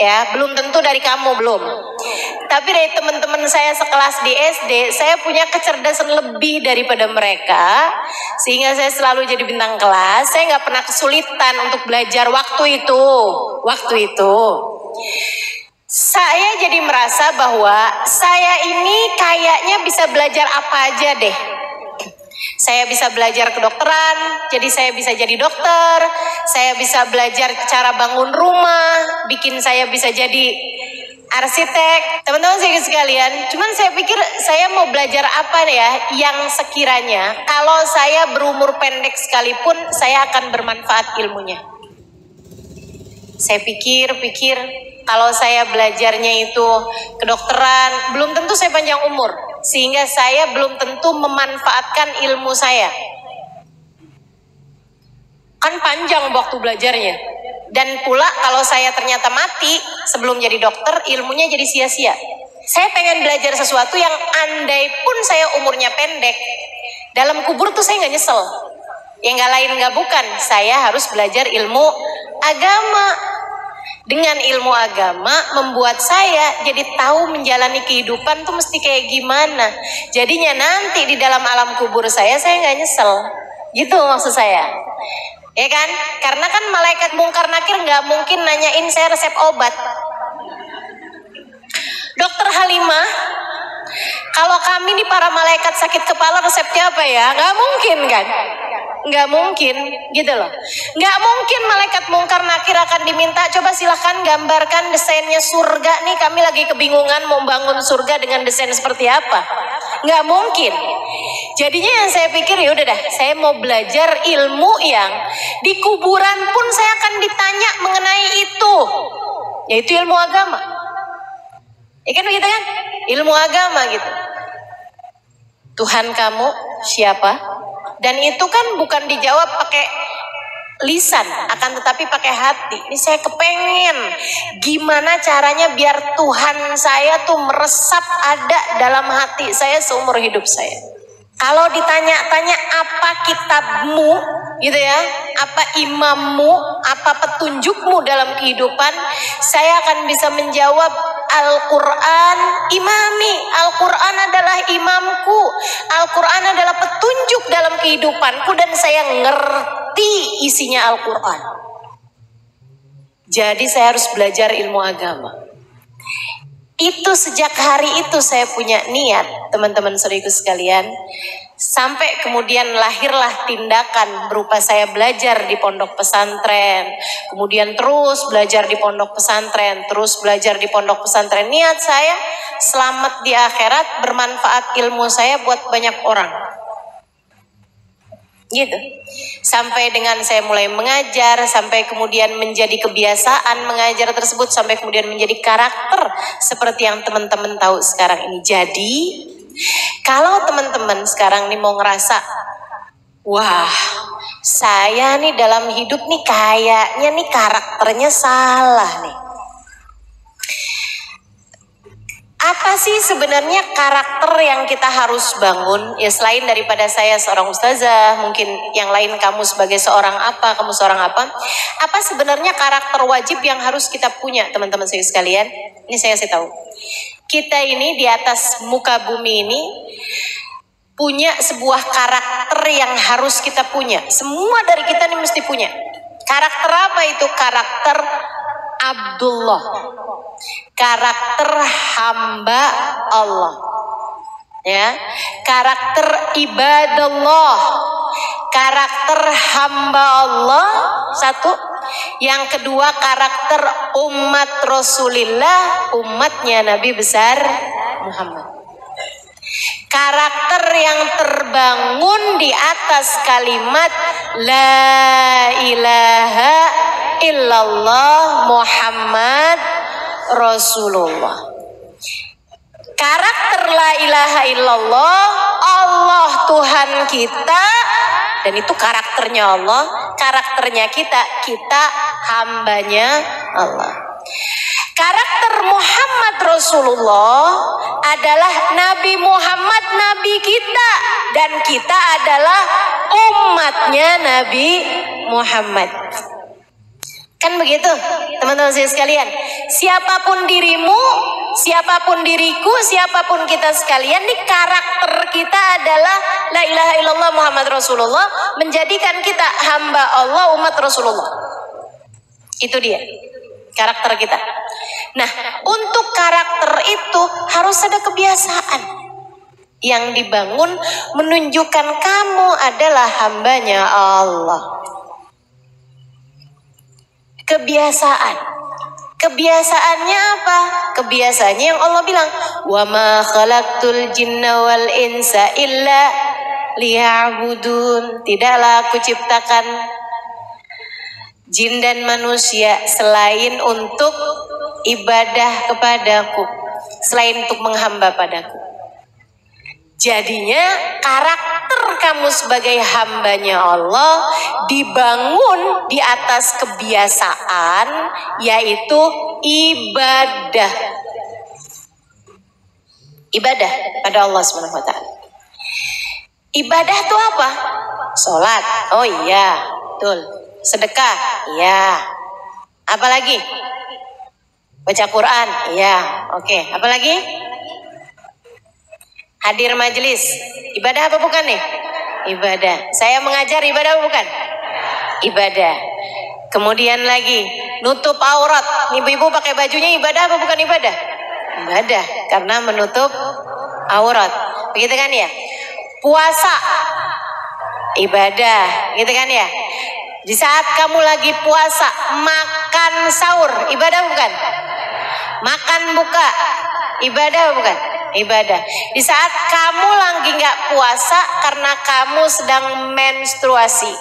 Ya, belum tentu dari kamu belum. Tapi dari teman-teman saya sekelas di SD, saya punya kecerdasan lebih daripada mereka, sehingga saya selalu jadi bintang kelas. Saya nggak pernah kesulitan untuk belajar waktu itu. Saya jadi merasa bahwa saya ini kayaknya bisa belajar apa aja deh. Saya bisa belajar kedokteran, jadi saya bisa jadi dokter. Saya bisa belajar cara bangun rumah, bikin saya bisa jadi arsitek. Teman-teman sekalian, cuman saya pikir saya mau belajar apa ya yang sekiranya kalau saya berumur pendek sekalipun saya akan bermanfaat ilmunya. Saya pikir kalau saya belajarnya itu kedokteran, belum tentu saya panjang umur. Sehingga saya belum tentu memanfaatkan ilmu saya. Kan panjang waktu belajarnya. Dan pula kalau saya ternyata mati sebelum jadi dokter, ilmunya jadi sia-sia. Saya pengen belajar sesuatu yang andai pun saya umurnya pendek, dalam kubur tuh saya nggak nyesel. Yang nggak lain nggak bukan, saya harus belajar ilmu agama. Dengan ilmu agama membuat saya jadi tahu menjalani kehidupan tuh mesti kayak gimana. Jadinya nanti di dalam alam kubur saya nggak nyesel. Gitu maksud saya. Ya kan? Karena kan malaikat mungkar nakir nggak mungkin nanyain saya resep obat. Dokter Halimah, kalau kami nih para malaikat sakit kepala resepnya apa ya? Nggak mungkin kan? Nggak mungkin gitu loh. Nggak mungkin malaikat mungkar nakir akan diminta, coba silahkan gambarkan desainnya surga nih, kami lagi kebingungan mau bangun surga dengan desain seperti apa. Nggak mungkin. Jadinya yang saya pikir ya udah dah, saya mau belajar ilmu yang di kuburan pun saya akan ditanya mengenai itu, yaitu ilmu agama. Ya kan begitu kan? Ilmu agama gitu. Tuhan kamu siapa? Dan itu kan bukan dijawab pakai lisan, akan tetapi pakai hati. Ini saya kepengen gimana caranya biar Tuhan saya tuh meresap ada dalam hati saya seumur hidup saya. Kalau ditanya-tanya apa kitabmu gitu ya, apa imammu, apa petunjukmu dalam kehidupan, saya akan bisa menjawab Al-Quran imami, Al-Quran adalah imamku, Al-Quran adalah petunjuk dalam kehidupanku dan saya ngerti isinya Al-Quran. Jadi saya harus belajar ilmu agama. Itu sejak hari itu saya punya niat, teman-teman saudaraku sekalian. Sampai kemudian lahirlah tindakan berupa saya belajar di pondok pesantren, kemudian terus belajar di pondok pesantren, terus belajar di pondok pesantren. Niat saya selamat di akhirat, bermanfaat ilmu saya buat banyak orang. Gitu. Sampai dengan saya mulai mengajar, sampai kemudian menjadi kebiasaan mengajar tersebut, sampai kemudian menjadi karakter seperti yang teman-teman tahu sekarang ini. Jadi kalau teman-teman sekarang nih mau ngerasa, wah saya nih dalam hidup nih kayaknya nih karakternya salah nih. Apa sih sebenarnya karakter yang kita harus bangun? Ya selain daripada saya seorang ustazah, mungkin yang lain kamu sebagai seorang apa, kamu seorang apa. Apa sebenarnya karakter wajib yang harus kita punya, teman-teman saya sekalian? Ini saya kasih tahu. Kita ini di atas muka bumi ini punya sebuah karakter yang harus kita punya. Semua dari kita ini mesti punya. Karakter apa itu? Karakter Abdullah. Karakter hamba Allah. Ya, karakter ibadallah. Karakter hamba Allah satu. Yang kedua karakter umat Rasulullah, umatnya Nabi besar Muhammad. Karakter yang terbangun di atas kalimat La ilaha illallah Muhammad Rasulullah. Karakter La ilaha illallah, Allah Tuhan kita, dan itu karakternya Allah, karakternya kita hambanya Allah. Karakter Muhammad Rasulullah adalah Nabi Muhammad, Nabi kita, dan kita adalah umatnya Nabi Muhammad. Kan begitu teman-teman saya sekalian. Siapapun dirimu, siapapun diriku, siapapun kita sekalian, nih karakter kita adalah La ilaha illallah Muhammad Rasulullah, menjadikan kita hamba Allah, umat Rasulullah. Itu dia karakter kita. Nah, untuk karakter itu harus ada kebiasaan yang dibangun menunjukkan kamu adalah hambanya Allah. Kebiasaan. Kebiasaannya apa? Kebiasaannya yang Allah bilang, "Wa ma khalaqtul jinna wal insa illa liya'budun." Tidaklah aku ciptakan jin dan manusia selain untuk ibadah kepadaku, selain untuk menghamba padaku. Jadinya karakter kamu sebagai hambanya Allah dibangun di atas kebiasaan, yaitu ibadah. Ibadah pada Allah Subhanahu wa Ta'ala. Ibadah itu apa? Sholat. Oh iya, betul. Sedekah. Iya. Apalagi? Baca Quran. Iya. Oke. Apalagi? Hadir majelis. Ibadah apa bukan nih? Ibadah. Saya mengajar ibadah apa bukan? Ibadah. Kemudian lagi nutup aurat. Ibu-ibu pakai bajunya ibadah apa bukan ibadah? Ibadah. Karena menutup aurat. Begitu kan ya? Puasa. Ibadah. Gitu kan ya? Di saat kamu lagi puasa, makan sahur. Ibadah bukan? Makan buka. Ibadah bukan? Ibadah. Di saat kamu lagi nggak puasa karena kamu sedang menstruasi.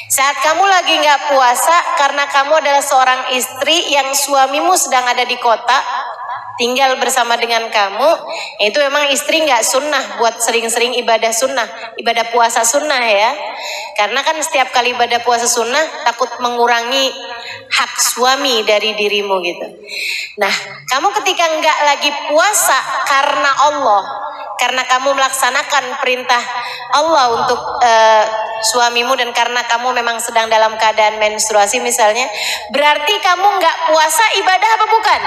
Saat kamu lagi nggak puasa karena kamu adalah seorang istri yang suamimu sedang ada di kota, tinggal bersama dengan kamu, itu memang istri nggak sunnah buat sering-sering ibadah sunnah, ibadah puasa sunnah ya. Karena kan setiap kali ibadah puasa sunnah takut mengurangi hak suami dari dirimu gitu. Nah, kamu ketika nggak lagi puasa karena Allah, karena kamu melaksanakan perintah Allah untuk suamimu dan karena kamu memang sedang dalam keadaan menstruasi misalnya, berarti kamu nggak puasa ibadah apa bukan?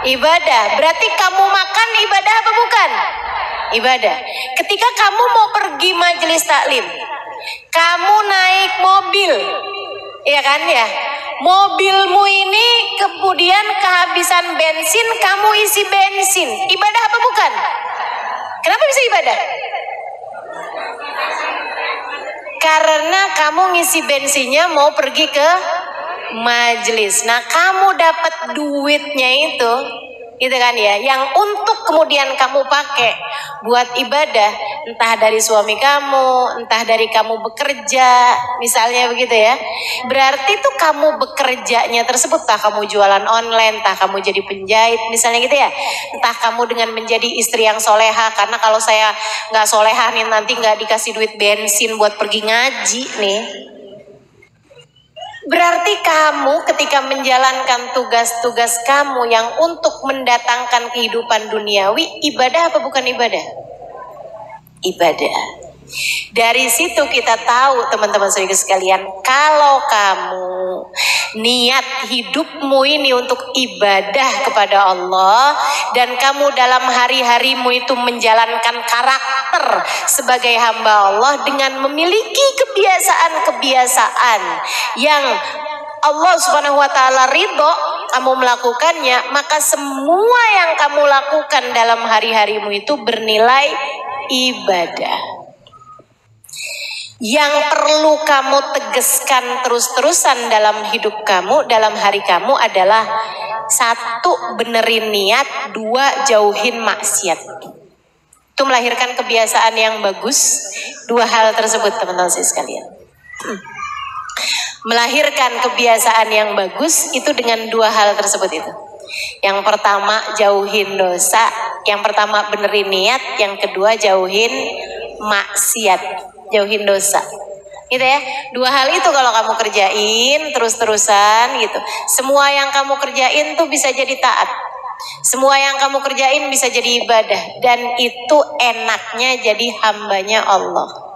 Ibadah. Berarti kamu makan ibadah apa bukan? Ibadah. Ketika kamu mau pergi majelis taklim, kamu naik mobil, ya kan ya? Mobilmu ini kemudian kehabisan bensin, kamu isi bensin. Ibadah apa bukan? Kenapa bisa ibadah? Karena kamu ngisi bensinnya mau pergi ke majelis. Nah, kamu dapat duitnya itu, gitu kan ya, yang untuk kemudian kamu pakai buat ibadah, entah dari suami kamu, entah dari kamu bekerja, misalnya begitu ya. Berarti tuh kamu bekerjanya tersebut, entah kamu jualan online, entah kamu jadi penjahit, misalnya gitu ya. Entah kamu dengan menjadi istri yang soleha, karena kalau saya nggak soleha nih nanti nggak dikasih duit bensin buat pergi ngaji nih. Berarti kamu ketika menjalankan tugas-tugas kamu yang untuk mendatangkan kehidupan duniawi, ibadah apa bukan ibadah? Ibadah. Dari situ kita tahu teman-teman sekalian, kalau kamu niat hidupmu ini untuk ibadah kepada Allah dan kamu dalam hari-harimu itu menjalankan karakter sebagai hamba Allah dengan memiliki kebiasaan-kebiasaan yang Allah Subhanahu wa taala ridho, kamu melakukannya, maka semua yang kamu lakukan dalam hari-harimu itu bernilai ibadah. Yang perlu kamu tegaskan terus-terusan dalam hidup kamu, dalam hari kamu adalah 1, benerin niat, 2, jauhin maksiat. Itu melahirkan kebiasaan yang bagus. 2 hal tersebut teman-teman sekalian. Melahirkan kebiasaan yang bagus itu dengan 2 hal tersebut itu. Yang pertama jauhin dosa, yang pertama benerin niat, yang kedua jauhin maksiat. Jauhin dosa, gitu ya. 2 hal itu kalau kamu kerjain terus-terusan gitu, semua yang kamu kerjain tuh bisa jadi taat, semua yang kamu kerjain bisa jadi ibadah, dan itu enaknya jadi hambanya Allah.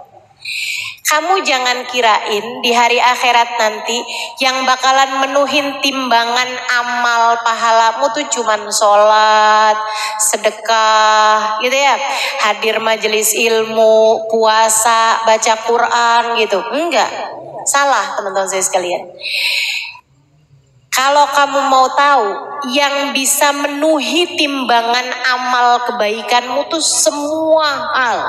Kamu jangan kirain di hari akhirat nanti yang bakalan menuhin timbangan amal pahalamu tuh cuman sholat, sedekah gitu ya, hadir majelis ilmu, puasa, baca Quran gitu. Enggak, salah teman-teman saya sekalian. Kalau kamu mau tahu yang bisa menuhi timbangan amal kebaikanmu tuh semua hal.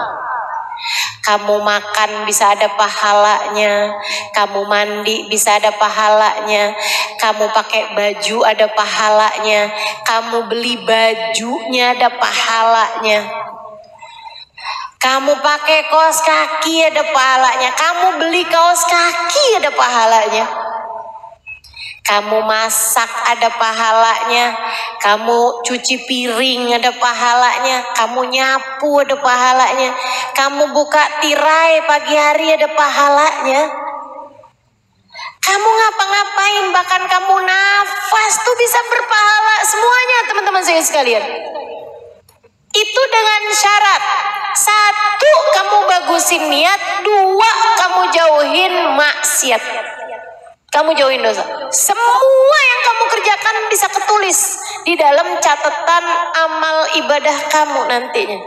Kamu makan bisa ada pahalanya, kamu mandi bisa ada pahalanya, kamu pakai baju ada pahalanya, kamu beli bajunya ada pahalanya, kamu pakai kaos kaki ada pahalanya, kamu beli kaos kaki ada pahalanya, kamu masak ada pahalanya, kamu cuci piring ada pahalanya, kamu nyapu ada pahalanya, kamu buka tirai pagi hari ada pahalanya, kamu ngapa-ngapain bahkan kamu nafas tuh bisa berpahala semuanya teman-teman saya sekalian. Itu dengan syarat 1, kamu bagusin niat, 2, kamu jauhin maksiat. Kamu jauhin dosa. Semua yang kamu kerjakan bisa ketulis di dalam catatan amal ibadah kamu nantinya.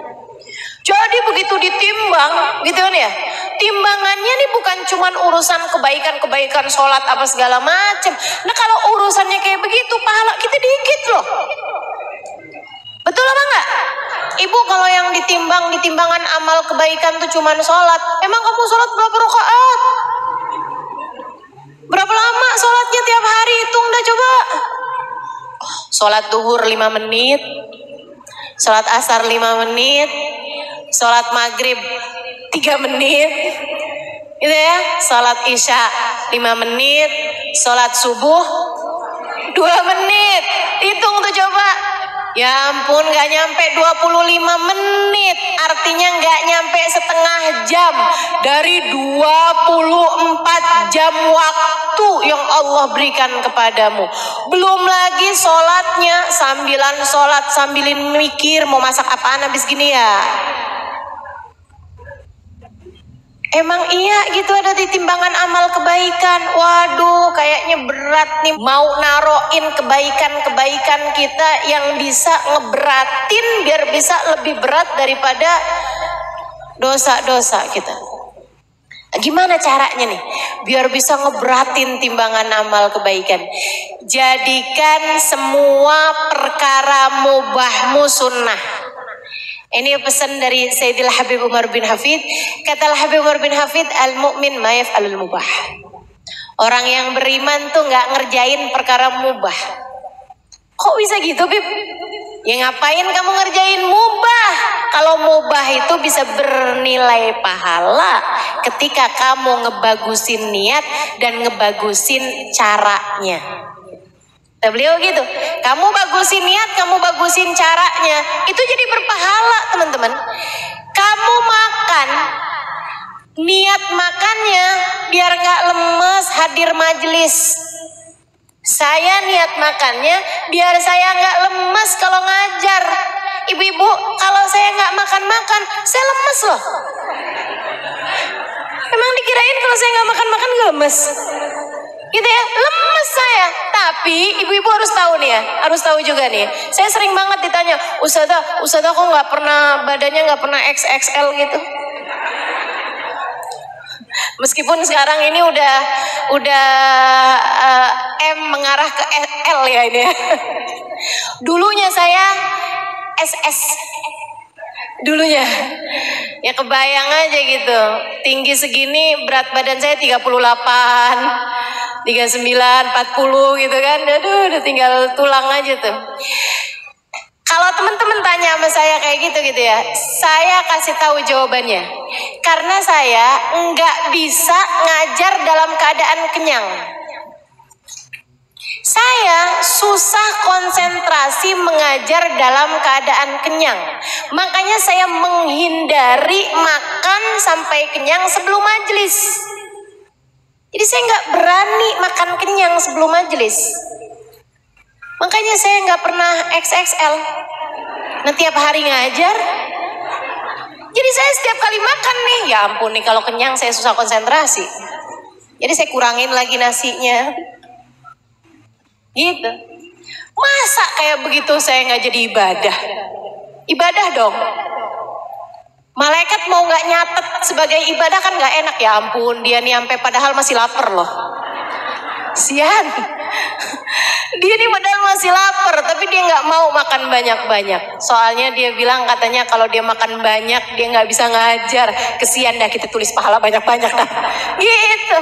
Jadi begitu ditimbang, gitu kan ya? Timbangannya nih bukan cuman urusan kebaikan-kebaikan sholat apa segala macam. Nah kalau urusannya kayak begitu, pahala kita dikit loh. Betul apa enggak? Ibu kalau yang ditimbang di timbangan amal kebaikan tuh cuman sholat, emang kamu sholat berapa rakaat? Berapa lama sholatnya tiap hari? Hitung dah coba. Sholat duhur 5 menit, sholat asar 5 menit, sholat maghrib 3 menit, gitu ya. Sholat isya 5 menit, sholat subuh 2 menit. Hitung tuh coba. Ya ampun, gak nyampe 25 menit. Artinya gak nyampe setengah jam dari 24 jam waktu yang Allah berikan kepadamu. Belum lagi sholatnya, sambilan sholat sambilin mikir mau masak apaan habis gini ya. Emang iya gitu ada di timbangan amal kebaikan. Waduh kayaknya berat nih mau naroin kebaikan-kebaikan kita yang bisa ngeberatin biar bisa lebih berat daripada dosa-dosa kita. Gimana caranya nih biar bisa ngeberatin timbangan amal kebaikan? Jadikan semua perkara mubahmu sunnah. Ini pesan dari Sayyidil Habib Umar bin Hafid. Kata Habib Umar bin Hafid, al-mu'min ma yaf'alul mubah. Orang yang beriman tuh gak ngerjain perkara mubah. Kok bisa gitu, Bib? Ya ngapain kamu ngerjain mubah? Kalau mubah itu bisa bernilai pahala ketika kamu ngebagusin niat dan ngebagusin caranya. Beliau gitu, kamu bagusin niat, kamu bagusin caranya, itu jadi berpahala teman-teman. Kamu makan, niat makannya biar gak lemes hadir majelis. Saya niat makannya biar saya gak lemes kalau ngajar. Ibu-ibu, kalau saya gak makan-makan, saya lemes loh. Emang dikirain kalau saya nggak makan-makan lemes? Gitu ya, lemes saya. Tapi ibu-ibu harus tahu nih ya, harus tahu juga nih. Saya sering banget ditanya, Ustazah kok nggak pernah badannya nggak pernah XXL gitu. Meskipun sekarang ini udah M mengarah ke L ya ini. Dulunya saya SS. Dulunya. Ya kebayang aja gitu. Tinggi segini, berat badan saya 38, 39, 40 gitu kan. Aduh, udah tinggal tulang aja tuh. Kalau teman-teman tanya sama saya kayak gitu ya, saya kasih tahu jawabannya. Karena saya nggak bisa ngajar dalam keadaan kenyang. Saya susah konsentrasi mengajar dalam keadaan kenyang. Makanya saya menghindari makan sampai kenyang sebelum majelis. Jadi saya nggak berani makan kenyang sebelum majelis. Makanya saya nggak pernah XXL. Nah tiap hari ngajar. Jadi saya setiap kali makan nih, ya ampun nih kalau kenyang saya susah konsentrasi. Jadi saya kurangin lagi nasinya. Gitu. Masa kayak begitu saya nggak jadi ibadah? Ibadah dong. Malaikat mau nggak nyatet sebagai ibadah kan nggak enak, ya ampun dia nih sampai padahal masih lapar loh. Sian. Dia nih padahal masih lapar tapi dia nggak mau makan banyak-banyak. Soalnya dia bilang katanya kalau dia makan banyak dia nggak bisa ngajar. Kesian dah kita tulis pahala banyak-banyak dah. Gitu.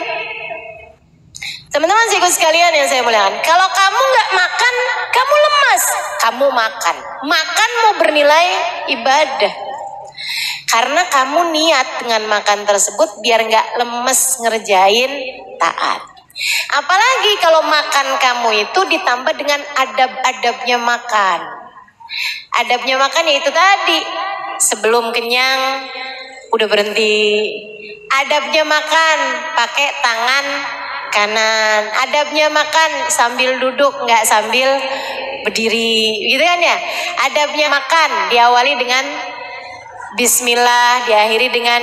Teman-teman sikut sekalian yang saya muliakan, kalau kamu nggak makan, kamu lemas. Kamu makan. Makanmu bernilai ibadah. Karena kamu niat dengan makan tersebut biar nggak lemes ngerjain taat. Apalagi kalau makan kamu itu ditambah dengan adab-adabnya makan. Adabnya makan yaitu tadi, sebelum kenyang udah berhenti. Adabnya makan pakai tangan kanan. Adabnya makan sambil duduk, nggak sambil berdiri, gitu kan ya. Adabnya makan diawali dengan Bismillah, diakhiri dengan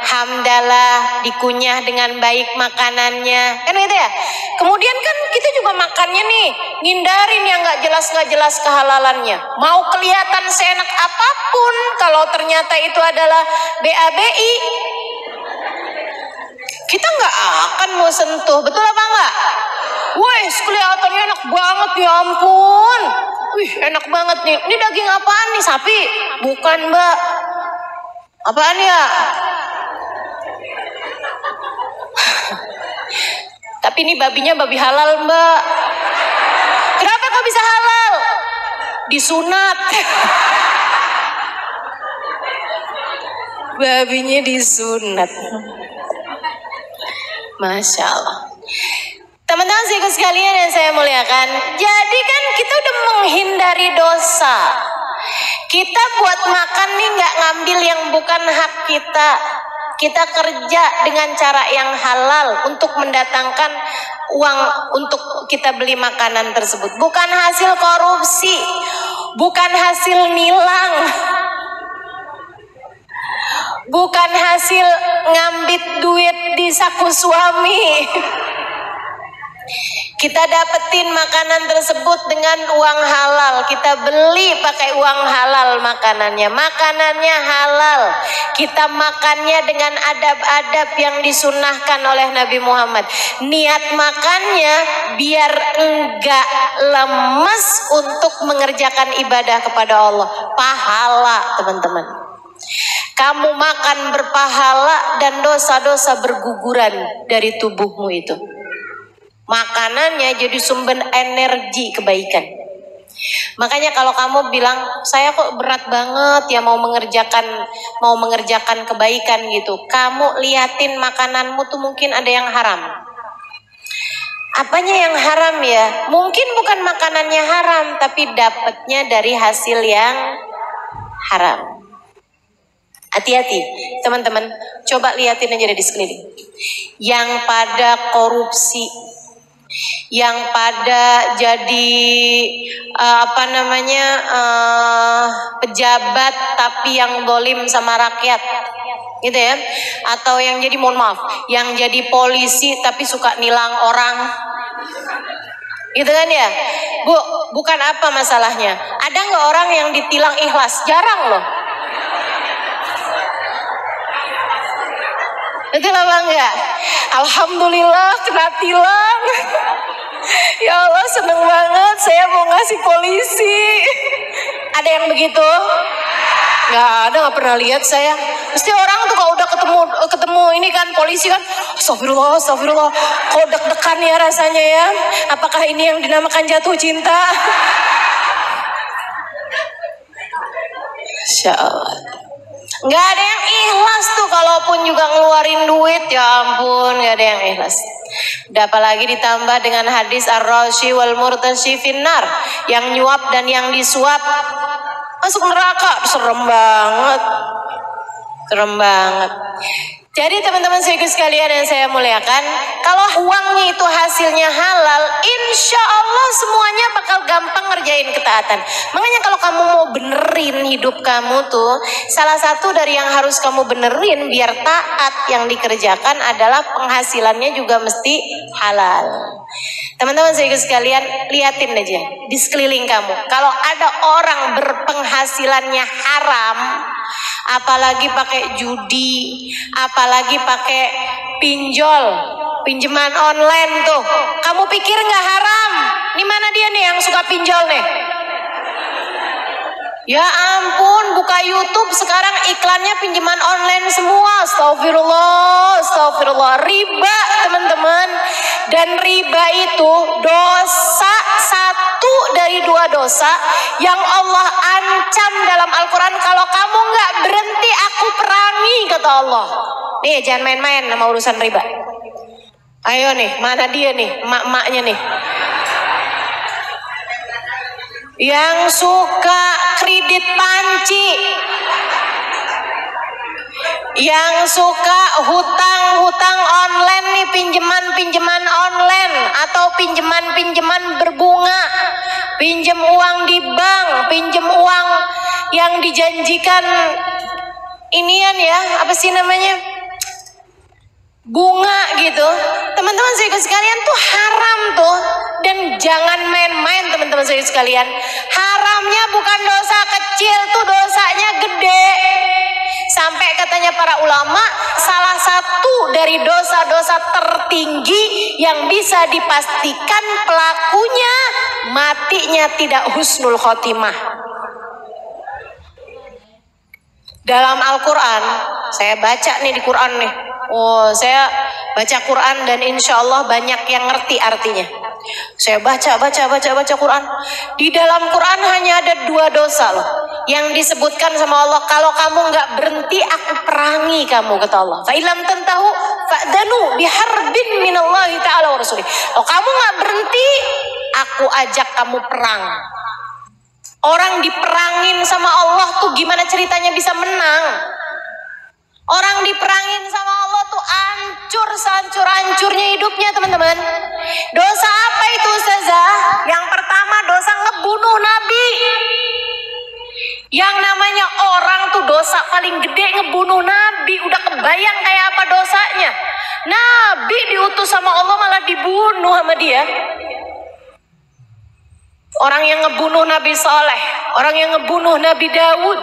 hamdalah, dikunyah dengan baik makanannya, kan gitu ya. Kemudian kan kita juga makannya nih, ngindarin yang nggak jelas kehalalannya. Mau kelihatan seenak apapun, kalau ternyata itu adalah BABI, kita nggak akan mau sentuh, betul apa enggak? Wih, kelihatannya enak banget, ya ampun. Wih, enak banget nih. Ini daging apaan nih? Sapi? Bukan, Mbak. Apaan ya? Tapi ini babinya babi halal, Mbak. Kenapa kok bisa halal? Disunat. Babinya disunat. Masya Allah. Teman-teman sikut sekalian yang saya muliakan, jadi kan kita udah menghindari dosa. Kita buat makan nih nggak ngambil yang bukan hak kita. Kita kerja dengan cara yang halal untuk mendatangkan uang untuk kita beli makanan tersebut. Bukan hasil korupsi, bukan hasil nilang, bukan hasil ngambit duit di saku suami. Kita dapetin makanan tersebut dengan uang halal. Kita beli pakai uang halal makanannya. Makanannya halal. Kita makannya dengan adab-adab yang disunahkan oleh Nabi Muhammad. Niat makannya biar enggak lemes untuk mengerjakan ibadah kepada Allah. Pahala, teman-teman. Kamu makan berpahala dan dosa-dosa berguguran dari tubuhmu itu. Makanannya jadi sumber energi kebaikan. Makanya kalau kamu bilang saya kok berat banget ya mau mengerjakan kebaikan gitu, kamu liatin makananmu tuh mungkin ada yang haram. Apanya yang haram ya? Mungkin bukan makanannya haram, tapi dapatnya dari hasil yang haram. Hati-hati teman-teman, coba liatin aja di sekeliling. Yang pada korupsi, yang pada jadi pejabat tapi yang dolim sama rakyat, gitu ya. Atau yang jadi, mohon maaf, yang jadi polisi tapi suka nilang orang, gitu kan ya. Bu, bukan apa masalahnya. Ada nggak orang yang ditilang ikhlas? Jarang loh. Betul apa enggak? Alhamdulillah kena tilang. Ya Allah, seneng banget, saya mau ngasih polisi. Ada yang begitu? Nggak ada, nggak pernah lihat saya. Mesti orang tuh kalau udah ketemu ini kan polisi kan, astagfirullah, astagfirullah, kok deg-degan ya rasanya ya. Apakah ini yang dinamakan jatuh cinta? Insya Allah. Nggak ada yang ikhlas tuh, kalaupun juga ngeluarin duit, ya ampun, nggak ada yang ikhlas. Udah apalagi ditambah dengan hadis ar-rashi wal murtashi finnar, yang nyuap dan yang disuap masuk neraka. Serem banget, serem banget. Jadi teman-teman sekalian yang saya muliakan, kalau uangnya itu hasilnya halal, insya Allah semuanya bakal gampang ngerjain ketaatan. Makanya kalau kamu mau benerin hidup kamu tuh, salah satu dari yang harus kamu benerin biar taat yang dikerjakan adalah penghasilannya juga mesti halal. Teman-teman sekalian, liatin aja di sekeliling kamu. Kalau ada orang berpenghasilannya haram, apalagi pakai judi, apalagi pakai pinjol, pinjaman online tuh, kamu pikir nggak haram? Ini mana dia nih yang suka pinjol nih? Ya ampun, buka YouTube sekarang iklannya pinjaman online semua. Astagfirullah, astagfirullah. Riba teman-teman. Dan riba itu dosa, satu dari dua dosa yang Allah ancam dalam Al-Quran. Kalau kamu nggak berhenti, aku perangi, kata Allah. Nih, jangan main-main sama urusan riba. Ayo nih, mana dia nih, emak-emaknya nih, yang suka kredit panci, yang suka hutang-hutang online nih, pinjaman online atau pinjaman berbunga, pinjam uang di bank, pinjam uang yang dijanjikan inian ya, apa sih namanya, bunga gitu. Teman-teman saya sekalian tuh haram tuh, dan jangan main-main teman-teman saya sekalian. Haramnya bukan dosa kecil, tuh dosanya gede. Sampai katanya para ulama, salah satu dari dosa-dosa tertinggi yang bisa dipastikan pelakunya matinya tidak husnul khotimah. Dalam Al-Quran, saya baca nih di Quran nih. Oh, saya baca Quran dan insya Allah banyak yang ngerti artinya. Saya baca Quran. Di dalam Quran hanya ada dua dosa loh yang disebutkan sama Allah. Kalau kamu nggak berhenti, aku perangi kamu, kata Allah. Fa ilam tantahu fa'danu biharbin minallahi ta'ala wa rasulih. Kalau kamu nggak berhenti, aku ajak kamu perang. Orang diperangin sama Allah tuh gimana ceritanya bisa menang? Orang diperangin sama Allah tuh hancur sehancur-hancurnya hidupnya teman-teman. Dosa apa itu Ustazah? Yang pertama dosa ngebunuh Nabi. Yang namanya orang tuh dosa paling gede ngebunuh Nabi. Udah kebayang kayak apa dosanya? Nabi diutus sama Allah malah dibunuh sama dia. Orang yang ngebunuh Nabi Saleh, orang yang ngebunuh Nabi Daud,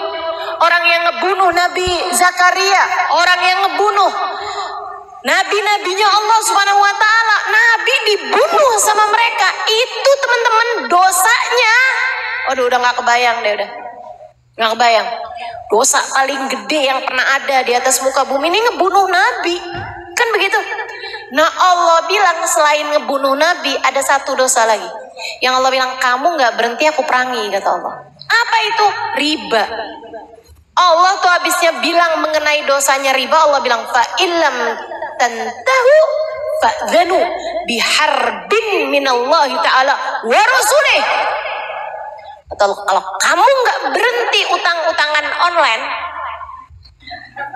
orang yang ngebunuh Nabi Zakaria, orang yang ngebunuh nabi-nabinya Allah Subhanahu wa taala, Nabi dibunuh sama mereka. Itu teman-teman dosanya. Waduh, udah nggak kebayang deh, udah nggak kebayang. Dosa paling gede yang pernah ada di atas muka bumi ini ngebunuh Nabi, kan begitu. Nah Allah bilang selain ngebunuh Nabi ada satu dosa lagi yang Allah bilang kamu nggak berhenti aku perangi, kata Allah. Apa itu? Riba. Allah tuh habisnya bilang mengenai dosanya riba, Allah bilang fa illam tantahu fa'dhanu biharbin minallahi ta'ala wa rasulih. Atau kalau kamu nggak berhenti utang-utangan online,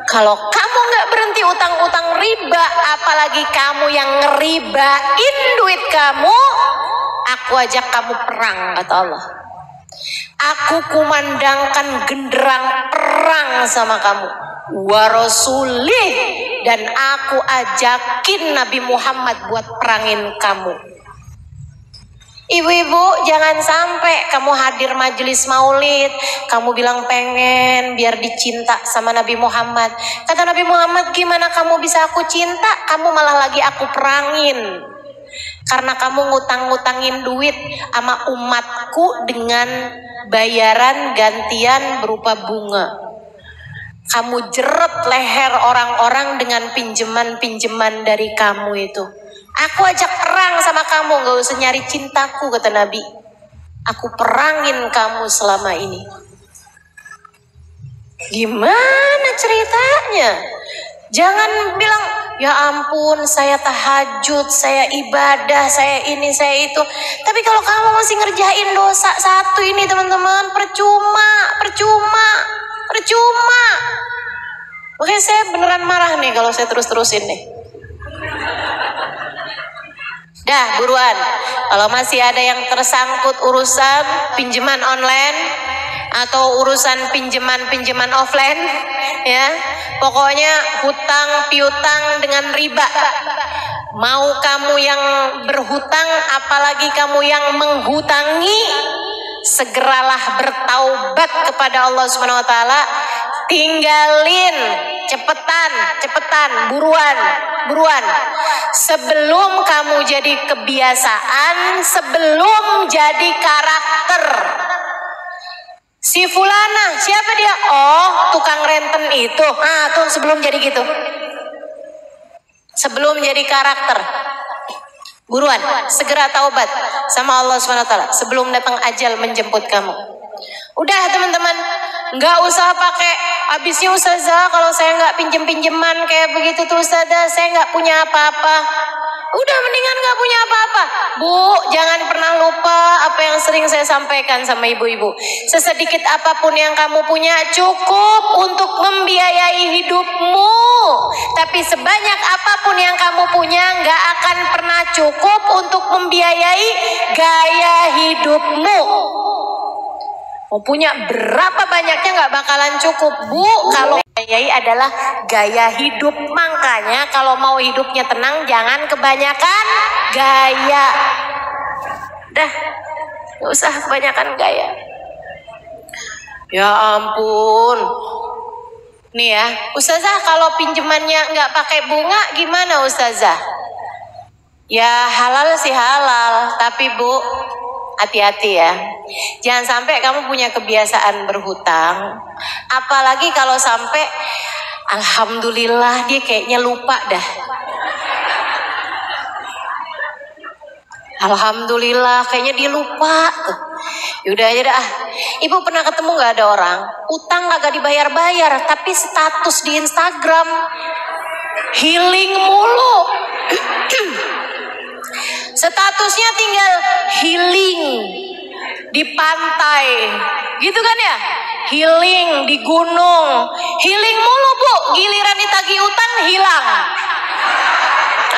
kalau kamu nggak berhenti utang-utang riba, apalagi kamu yang ngeribain duit kamu, aku ajak kamu perang, kata Allah. Aku kumandangkan genderang perang sama kamu. wa rasulih, dan aku ajakin Nabi Muhammad buat perangin kamu. Ibu-ibu, jangan sampai kamu hadir majelis maulid, kamu bilang pengen biar dicinta sama Nabi Muhammad. Kata Nabi Muhammad, gimana kamu bisa aku cinta? Kamu malah lagi aku perangin. Karena kamu ngutang-ngutangin duit sama umatku dengan bayaran gantian berupa bunga. Kamu jeret leher orang-orang dengan pinjaman-pinjaman dari kamu itu. Aku ajak perang sama kamu, gak usah nyari cintaku, kata Nabi. Aku perangin kamu selama ini. Gimana ceritanya? Jangan bilang, ya ampun saya tahajud, saya ibadah, saya ini, saya itu. Tapi kalau kamu masih ngerjain dosa satu ini teman-teman, percuma. Makanya saya beneran marah nih kalau saya terus-terusin nih. Dah buruan, kalau masih ada yang tersangkut urusan pinjaman online atau urusan pinjaman offline, ya pokoknya hutang piutang dengan riba. Mau kamu yang berhutang, apalagi kamu yang menghutangi, segeralah bertaubat kepada Allah Subhanahu wa taala. Tinggalin, cepetan, buruan. Sebelum kamu jadi kebiasaan, sebelum jadi karakter. Si fulana, siapa dia? Oh, tukang renten itu. Ah, tuh sebelum jadi gitu. Sebelum jadi karakter. Buruan, segera taubat sama Allah Subhanahu wa taala sebelum datang ajal menjemput kamu. Udah teman-teman, nggak usah pakai habisnya ustazah, kalau saya nggak pinjem-pinjeman kayak begitu tuh ustazah, saya nggak punya apa-apa. Udah mendingan nggak punya apa-apa. Bu, jangan pernah lupa apa yang sering saya sampaikan sama ibu-ibu. Sesedikit apapun yang kamu punya cukup untuk membiayai hidupmu. Tapi sebanyak apapun yang kamu punya nggak akan pernah cukup untuk membiayai gaya hidupmu. Mau punya berapa banyaknya nggak bakalan cukup, Bu. Kalau biayai adalah gaya hidup. Makanya kalau mau hidupnya tenang, jangan kebanyakan gaya. Dah, nggak usah kebanyakan gaya. Ya ampun. Nih ya, ustazah kalau pinjemannya nggak pakai bunga gimana ustazah? Ya halal sih halal, tapi Bu, hati-hati ya. Jangan sampai kamu punya kebiasaan berhutang. Apalagi kalau sampai alhamdulillah dia kayaknya lupa dah. Alhamdulillah kayaknya dia lupa tuh. Yaudah aja dah. Ibu pernah ketemu gak ada orang utang agak dibayar-bayar, tapi status di Instagram healing mulu. Statusnya tinggal healing di pantai, gitu kan ya? Healing di gunung, healing mulu Bu. Giliran ditagih utang hilang.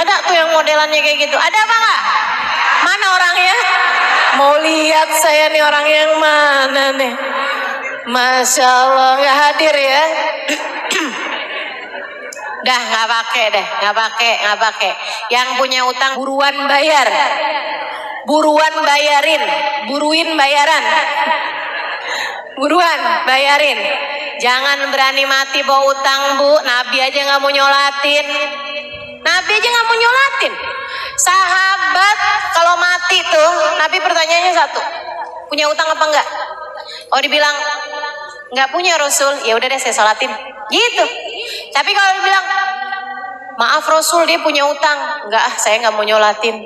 Ada tuh yang modelannya kayak gitu. Ada apa nggak? Mana orangnya? Mau lihat saya nih orang yang mana nih? Masya Allah nggak hadir ya. Dah nggak pakai. Yang punya utang buruan bayar, buruin bayaran, buruan bayarin. Jangan berani mati bawa utang Bu. Nabi aja nggak mau nyolatin. Sahabat kalau mati tuh Nabi pertanyaannya satu, punya utang apa enggak? Oh dibilang nggak punya Rasul, ya udah deh saya sholatin gitu. Tapi kalau dibilang maaf Rasul dia punya utang, enggak saya nggak mau nyolatin.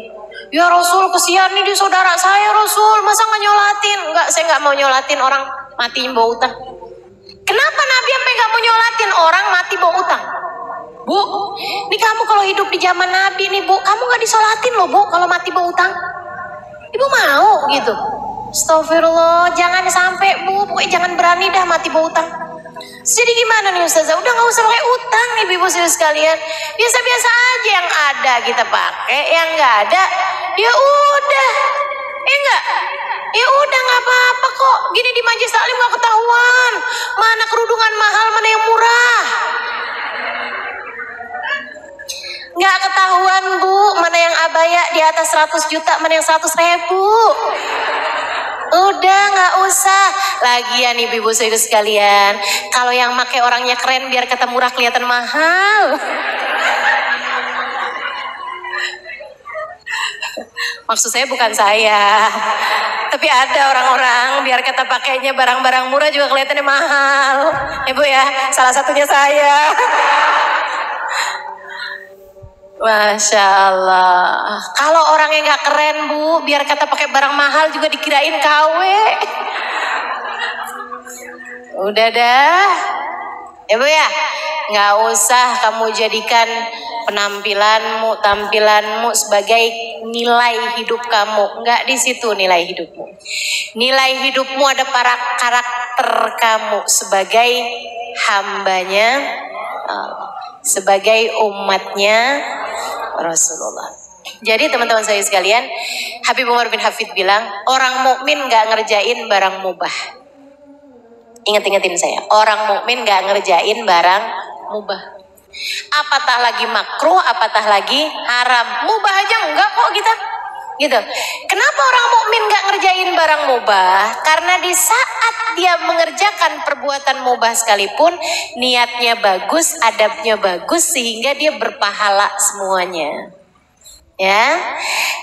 Ya Rasul kesian nih dia saudara saya Rasul, masa nggak nyolatin? Enggak, saya nggak mau nyolatin orang mati bawa utang. Kenapa Nabi sampai nggak mau nyolatin orang mati bawa utang? Bu, ini kamu kalau hidup di zaman Nabi nih Bu, kamu nggak disolatin loh Bu kalau mati bawa utang. Ibu mau gitu? Astagfirullah, jangan sampai Bu, pokoknya jangan berani dah mati bawa utang. Jadi gimana nih Ustazah? Udah nggak usah pakai utang nih ibu sekalian. Biasa-biasa aja yang ada kita pakai, yang nggak ada ya udah. Enggak. Ya udah nggak apa-apa kok. Gini di majelis taklim nggak ketahuan. Mana kerudungan mahal, mana yang murah. Nggak ketahuan Bu, mana yang abaya di atas 100 juta, mana yang 100.000. Udah nggak usah. Lagian ibu-ibu saudara sekalian, kalau yang make orangnya keren biar kata murah kelihatan mahal. Maksud saya bukan saya, tapi ada orang-orang biar kata pakainya barang-barang murah juga kelihatannya mahal. Ya Bu ya, salah satunya saya. Masya Allah. Kalau orangnya nggak keren Bu, biar kata pakai barang mahal juga dikirain KW. Udah dah. Ya Bu ya, nggak usah kamu jadikan tampilanmu sebagai nilai hidup kamu. Nggak di situ nilai hidupmu. Nilai hidupmu ada para karakter kamu sebagai hambanya Allah, sebagai umatnya Rasulullah. Jadi teman-teman saya sekalian, Habib Umar bin Hafid bilang, orang mukmin nggak ngerjain barang mubah. Ingat-ingatin saya, orang mukmin nggak ngerjain barang mubah. Apatah lagi makruh, apatah lagi haram. Mubah aja enggak kok kita. Gitu. Kenapa orang mukmin nggak ngerjain barang mubah? Karena di saat dia mengerjakan perbuatan mubah sekalipun, niatnya bagus, adabnya bagus, sehingga dia berpahala semuanya. Ya,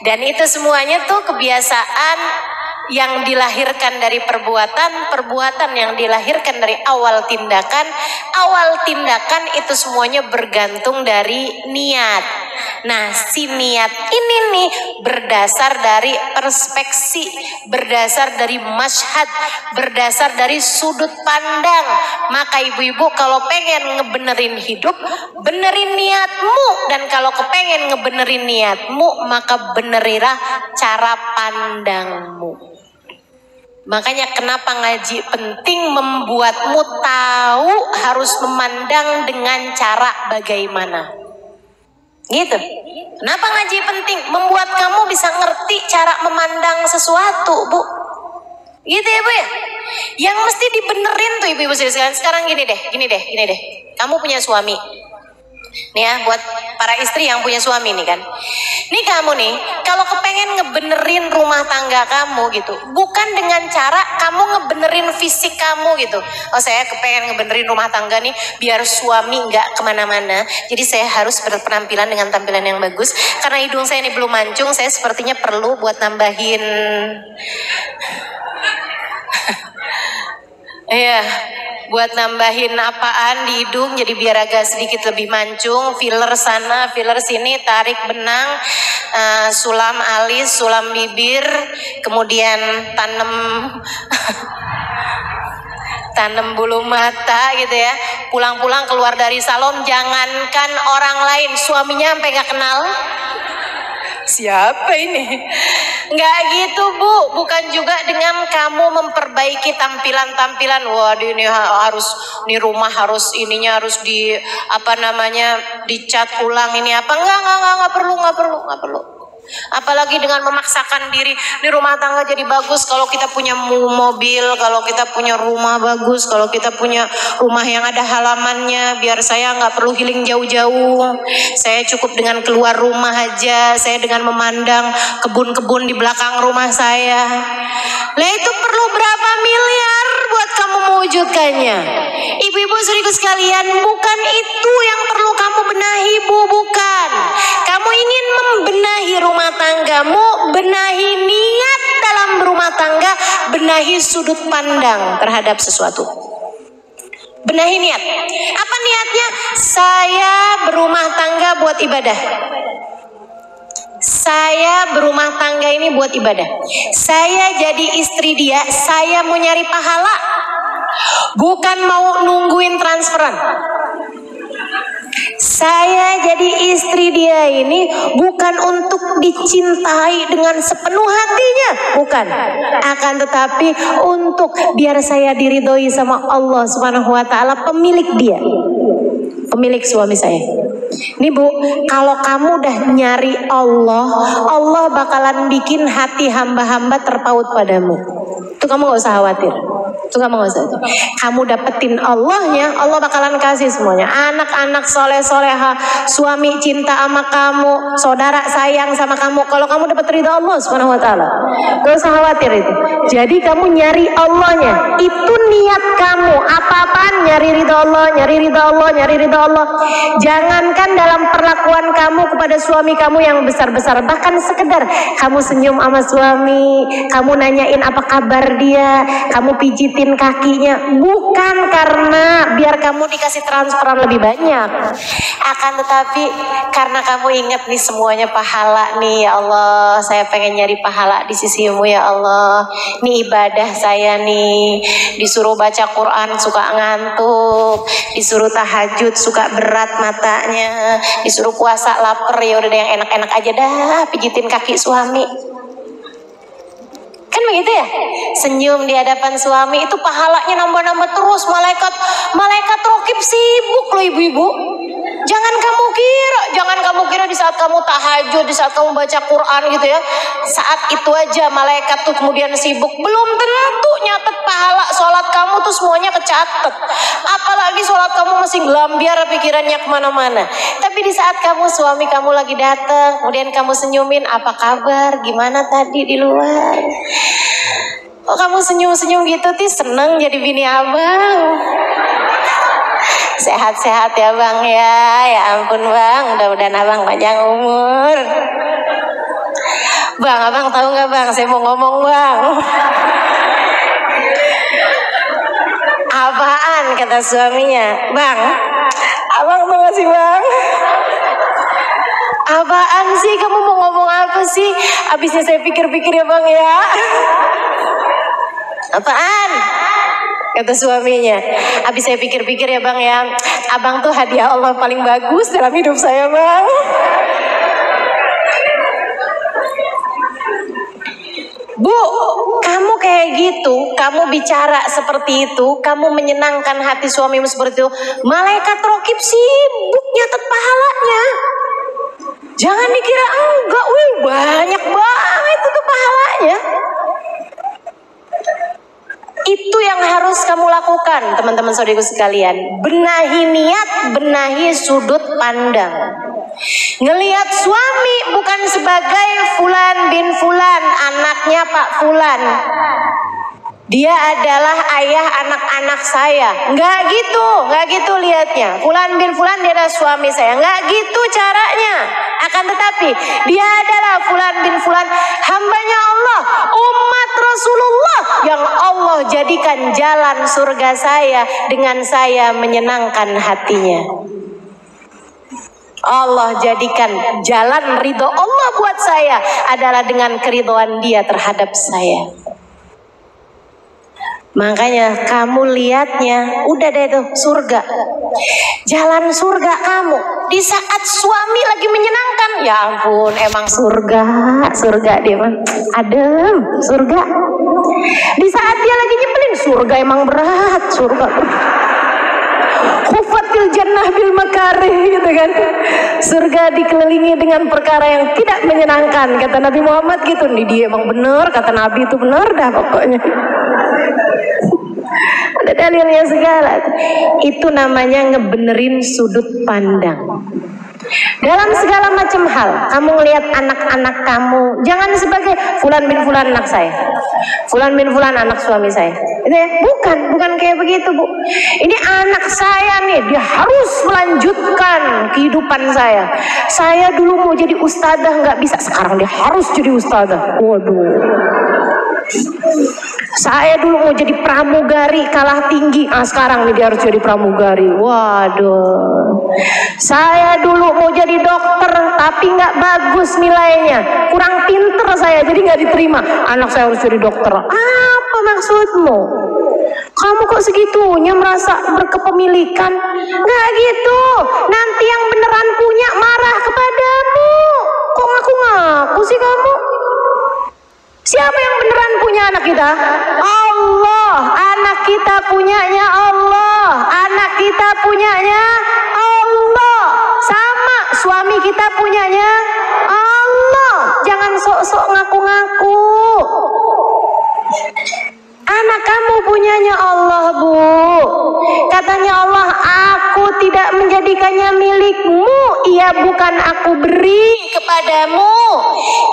dan itu semuanya tuh kebiasaan yang dilahirkan dari perbuatan yang dilahirkan dari awal tindakan itu semuanya bergantung dari niat. Nah, si niat ini nih berdasar dari perspeksi, berdasar dari masyhad, berdasar dari sudut pandang. Maka ibu-ibu kalau pengen ngebenerin hidup, benerin niatmu. Dan kalau kepengen ngebenerin niatmu, maka benerilah cara pandangmu. Makanya kenapa ngaji penting, membuatmu tahu harus memandang dengan cara bagaimana. Gitu. Kenapa ngaji penting? Membuat kamu bisa ngerti cara memandang sesuatu, Bu. Gitu ya, Bu ya? Yang mesti dibenerin tuh ibu-ibu sekalian. Sekarang gini deh. Kamu punya suami. Nih ya, buat para istri yang punya suami nih kan. Nih kamu nih, kalau kepengen ngebenerin rumah tangga kamu gitu, bukan dengan cara kamu ngebenerin fisik kamu gitu. Oh, saya kepengen ngebenerin rumah tangga nih biar suami nggak kemana-mana. Jadi saya harus berpenampilan dengan tampilan yang bagus. Karena hidung saya ini belum mancung, saya sepertinya perlu buat nambahin. Iya, buat nambahin apaan di hidung jadi biar agak sedikit lebih mancung, filler sana, filler sini, tarik benang, sulam alis, sulam bibir, kemudian tanam bulu mata gitu ya. Pulang-pulang keluar dari salon, jangankan orang lain, suaminya sampai gak kenal. Siapa ini? Nggak gitu Bu, bukan juga dengan kamu memperbaiki tampilan-tampilan. Wah, ini harus, ini rumah harus ininya harus dicat ulang ini apa? Nggak perlu. Apalagi dengan memaksakan diri di rumah tangga jadi bagus. Kalau kita punya mobil, kalau kita punya rumah bagus, kalau kita punya rumah yang ada halamannya, biar saya nggak perlu healing jauh-jauh, saya cukup dengan keluar rumah aja, saya dengan memandang kebun-kebun di belakang rumah saya. Lah itu perlu berapa miliar buat kamu mewujudkannya? Ibu-ibu saudariku sekalian, bukan itu yang perlu kamu benahi Bu, bukan. Kamu ingin membenahi rumah tanggamu, benahi niat dalam rumah tangga, benahi sudut pandang terhadap sesuatu. Benahi niat. Apa niatnya? Saya berumah tangga buat ibadah. Saya berumah tangga ini buat ibadah. Saya jadi istri dia, saya mau nyari pahala. Bukan mau nungguin transferan. Saya jadi istri dia ini bukan untuk dicintai dengan sepenuh hatinya, bukan. Akan tetapi untuk biar saya diridhoi sama Allah Subhanahu wa taala, pemilik dia. Pemilik suami saya. Nih Bu, kalau kamu udah nyari Allah, Allah bakalan bikin hati hamba-hamba terpaut padamu. Itu kamu gak usah khawatir. Suka mau nggak Ustaz? Kamu dapetin Allahnya, Allah bakalan kasih semuanya. Anak-anak soleh-soleha, suami cinta sama kamu, saudara sayang sama kamu. Kalau kamu dapat ridha Allah Subhanahu Wa Taala, gak usah khawatir itu. Jadi kamu nyari Allahnya, itu niat kamu. Apa-apaan nyari ridha Allah, nyari ridha Allah, nyari ridha Allah. Jangankan dalam perlakuan kamu kepada suami kamu yang besar-besar, bahkan sekedar kamu senyum sama suami, kamu nanyain apa kabar dia, kamu pijitin kakinya, bukan karena biar kamu dikasih transferan lebih banyak, akan tetapi karena kamu ingat nih semuanya pahala nih, ya Allah, saya pengen nyari pahala di sisimu ya Allah. Nih ibadah saya nih, disuruh baca Quran suka ngantuk, disuruh tahajud suka berat matanya, disuruh puasa lapar, ya udah deh yang enak-enak aja dah, pijitin kaki suami. Kan begitu ya? Senyum di hadapan suami itu pahalanya nambah-nambah terus. Malaikat rokib sibuk loh ibu-ibu. Jangan kamu kira di saat kamu tahajud, di saat kamu baca Quran gitu ya, saat itu aja malaikat tuh kemudian sibuk. Belum tentu nyatet pahala sholat kamu tuh semuanya kecatet. Apalagi sholat kamu masih gelambiar pikirannya kemana-mana. Tapi di saat suami kamu lagi datang, kemudian kamu senyumin, apa kabar, gimana tadi di luar. Oh, kamu senyum-senyum gitu seneng jadi bini abang. Sehat-sehat ya bang ya. Ya ampun bang, mudah-mudahan abang panjang umur. Bang, abang tahu nggak bang, saya mau ngomong bang. Apaan kata suaminya? Bang, abang tahu nggak sih bang? Apaan sih, kamu mau ngomong apa sih? Abisnya saya pikir-pikir ya bang ya. Apaan? Kata suaminya, habis saya pikir-pikir ya bang ya, abang tuh hadiah Allah paling bagus dalam hidup saya bang. Bu, kamu kayak gitu, kamu bicara seperti itu, kamu menyenangkan hati suamimu seperti itu, malaikat rokib sibuk nyatet pahalanya. Jangan dikira enggak, banyak banget itu tuh pahalanya. Itu yang harus kamu lakukan, teman-teman saudaraku sekalian. Benahi niat, benahi sudut pandang. Ngelihat suami bukan sebagai Fulan bin Fulan, anaknya Pak Fulan. Dia adalah ayah anak-anak saya. Nggak gitu lihatnya. Fulan bin Fulan dia adalah suami saya. Nggak gitu caranya. Akan tetapi dia adalah Fulan bin Fulan, hambanya Allah, umat Rasulullah yang Allah jadikan jalan surga saya dengan saya menyenangkan hatinya. Allah jadikan jalan ridho Allah buat saya adalah dengan keridhaan dia terhadap saya. Makanya kamu lihatnya, udah deh tuh surga. Jalan surga kamu di saat suami lagi menyenangkan. Ya ampun, emang surga dia mah adem, surga. Di saat dia lagi nyebelin, surga emang berat, surga. Hufatil jannah bil makarih gitu kan. Surga dikelilingi dengan perkara yang tidak menyenangkan, kata Nabi Muhammad gitu. Nih dia emang bener, kata Nabi itu bener dah pokoknya. Ada dalilnya segala. Itu namanya ngebenerin sudut pandang. Dalam segala macam hal, kamu ngelihat anak-anak kamu, jangan sebagai Fulan bin Fulan anak saya, Fulan bin Fulan anak suami saya. Itu ya? Bukan kayak begitu bu. Ini anak saya nih, dia harus melanjutkan kehidupan saya. Saya dulu mau jadi ustadzah nggak bisa, sekarang dia harus jadi ustadzah. Waduh. Saya dulu mau jadi pramugari, kalah tinggi, sekarang nih dia harus jadi pramugari. Waduh. Saya dulu mau jadi dokter tapi nggak bagus nilainya, kurang pinter saya jadi nggak diterima. Anak saya harus jadi dokter. Apa maksudmu? Kamu kok segitunya merasa berkepemilikan? Nggak gitu. Nanti yang beneran punya marah kepadamu. Kok ngaku-ngaku sih kamu? Siapa yang beneran punya anak kita? Allah. Anak kita punyanya Allah. Anak kita punyanya Allah. Sama suami kita punyanya Allah. Jangan sok-sok ngaku-ngaku. Anak kamu punyanya Allah, Bu. Katanya Allah, aku tidak menjadikannya milikmu. Ia bukan aku beri kepadamu.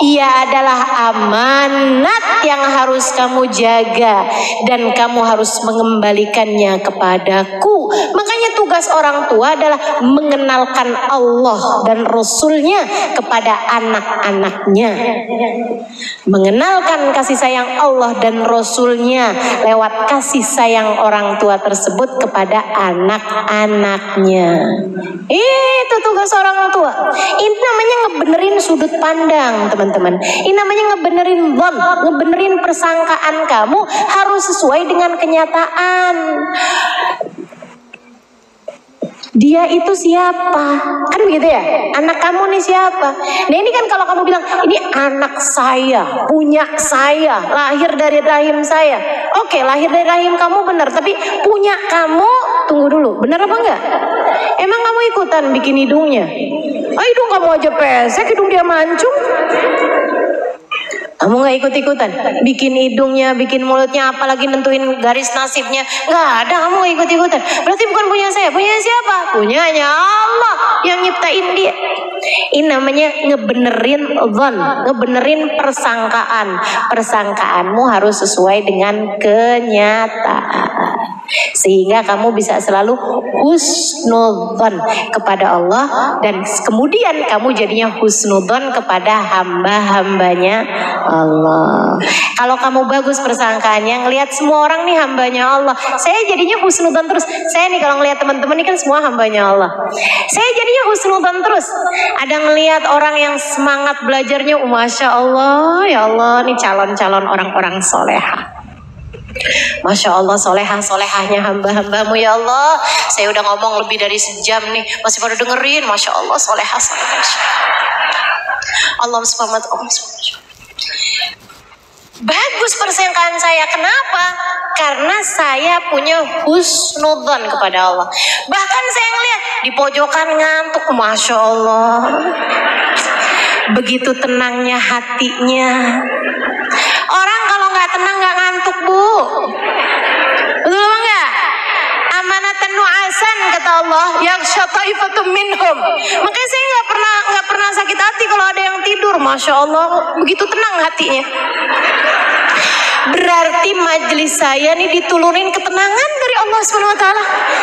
Ia adalah amanat yang harus kamu jaga dan kamu harus mengembalikannya kepadaku. Makanya tugas orang tua adalah mengenalkan Allah dan Rasulnya kepada anak-anaknya. Mengenalkan kasih sayang Allah dan Rasulnya lewat kasih sayang orang tua tersebut kepada anak-anaknya. Itu tugas orang tua. Ini namanya ngebenerin sudut pandang, teman-teman. Ini namanya ngebenerin dhon, ngebenerin persangkaan kamu harus sesuai dengan kenyataan. Dia itu siapa? Kan begitu ya? Anak kamu nih siapa? Nah ini kan kalau kamu bilang, ini anak saya, punya saya, lahir dari rahim saya. Oke, lahir dari rahim kamu benar, tapi punya kamu, tunggu dulu, benar apa enggak? Emang kamu ikutan bikin hidungnya? Oh, hidung kamu aja pesek, hidung dia mancung. Kamu gak ikut-ikutan bikin hidungnya, bikin mulutnya, apalagi nentuin garis nasibnya. Gak ada, kamu gak ikut-ikutan. Berarti bukan punya saya. Punya siapa? Punyanya Allah yang nyiptain dia. Ini namanya ngebenerin dhon, ngebenerin persangkaan. Persangkaanmu harus sesuai dengan kenyataan, sehingga kamu bisa selalu husnudzon kepada Allah, dan kemudian kamu jadinya husnudzon kepada hamba-hambanya Allah. Kalau kamu bagus persangkaannya, ngelihat semua orang nih hambanya Allah, saya jadinya husnudzon terus. Saya nih kalau ngelihat teman-teman ini kan semua hambanya Allah, saya jadinya husnudzon terus. Ada ngelihat orang yang semangat belajarnya, Masya Allah, ya Allah, nih calon-calon orang-orang soleha. Masya Allah, solehah-solehahnya hamba-hambamu ya Allah. Saya udah ngomong lebih dari sejam nih, masih pada dengerin. Masya Allah, solehah-solehah. Allah subhanahu wa ta'ala. Bagus persangkaan saya. Kenapa? Karena saya punya husnudzon kepada Allah. Bahkan saya ngeliat di pojokan ngantuk, Masya Allah, begitu tenangnya hatinya. Orang kalau nggak tenang nggak ngantuk, Bu. Betul apa enggak? Amanatan nu'asan kata Allah, yang syataifatum minhum. Makanya saya nggak pernah sakit hati kalau ada yang tidur. Masya Allah, begitu tenang hatinya. Berarti majelis saya nih ditulurin ketenangan dari Allah SWT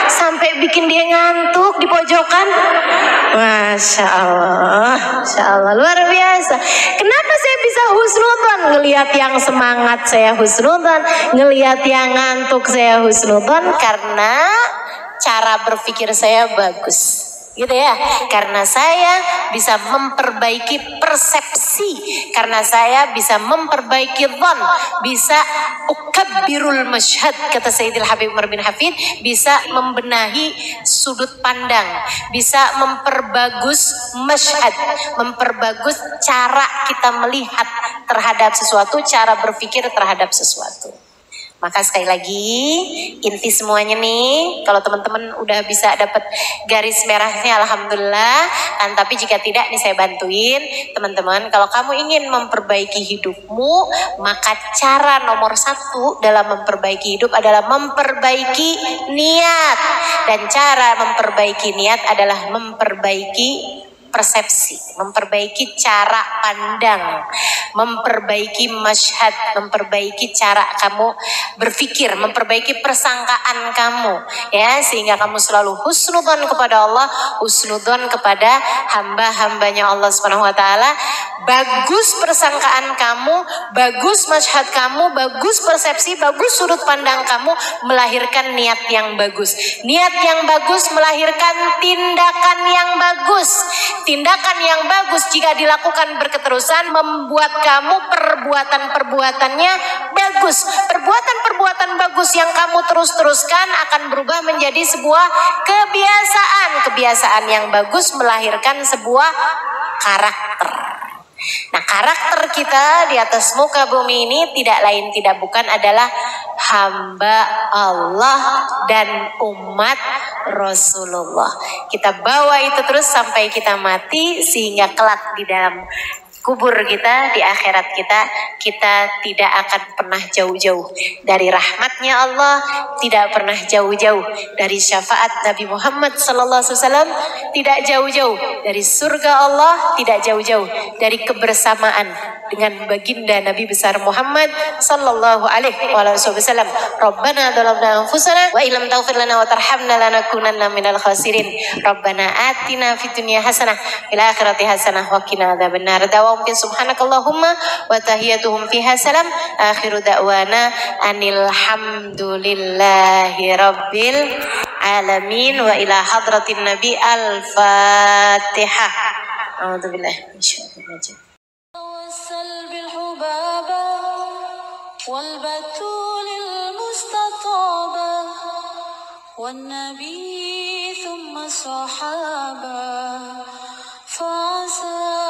sampai bikin dia ngantuk di pojokan. Masya Allah, luar biasa. Kenapa saya bisa husnudzon? Ngelihat yang semangat saya husnudzon, ngelihat yang ngantuk saya husnudzon, karena cara berpikir saya bagus. Gitu ya, karena saya bisa memperbaiki persepsi, karena saya bisa memperbaiki dhon, bisa ukabbirul masyhad, kata Sayyidil Habib Umar bin Hafid, bisa membenahi sudut pandang, bisa memperbagus masyhad, memperbagus cara kita melihat terhadap sesuatu, cara berpikir terhadap sesuatu. Maka sekali lagi, inti semuanya nih, kalau teman-teman udah bisa dapat garis merahnya, alhamdulillah. Tapi jika tidak, nih saya bantuin teman-teman. Kalau kamu ingin memperbaiki hidupmu, maka cara nomor 1 dalam memperbaiki hidup adalah memperbaiki niat. Dan cara memperbaiki niat adalah memperbaiki persepsi, memperbaiki cara pandang, memperbaiki masyhad, memperbaiki cara kamu berpikir, memperbaiki persangkaan kamu, ya, sehingga kamu selalu husnudzon kepada Allah, husnudzon kepada hamba-hambanya Allah Subhanahu wa taala. Bagus persangkaan kamu, bagus masyhad kamu, bagus persepsi, bagus sudut pandang kamu, melahirkan niat yang bagus. Niat yang bagus melahirkan tindakan yang bagus. Tindakan yang bagus jika dilakukan berketerusan membuat kamu perbuatan-perbuatannya bagus. Perbuatan-perbuatan bagus yang kamu terus-teruskan akan berubah menjadi sebuah kebiasaan. Kebiasaan yang bagus melahirkan sebuah karakter. Nah, karakter kita di atas muka bumi ini tidak lain tidak bukan adalah hamba Allah dan umat Rasulullah. Kita bawa itu terus sampai kita mati, sehingga kelak di dalam kubur kita, di akhirat kita tidak akan pernah jauh-jauh dari rahmatnya Allah, tidak pernah jauh-jauh dari syafaat Nabi Muhammad SAW, tidak jauh-jauh dari surga Allah, tidak jauh-jauh dari kebersamaan dengan baginda Nabi besar Muhammad sallallahu alaihi wasallam. Rabbana dzalamna anfusana wa illam taghfir lana wa tarhamna lanakunanna minal khasirin. Rabbana atina fid dunya hasanah fil akhirati hasanah wa qina adzabannar. Dawam subhanakallahumma wa tahiyyatuhum fiha salam. Akhiru da'wana anil hamdulillahi rabbil alamin wa ila hadratin nabi al-fatihah. A'udzubillahi minasyaitonir rajim. توسل بالحبابة والبتول المستطابة والنبي ثم الصحابة فعسى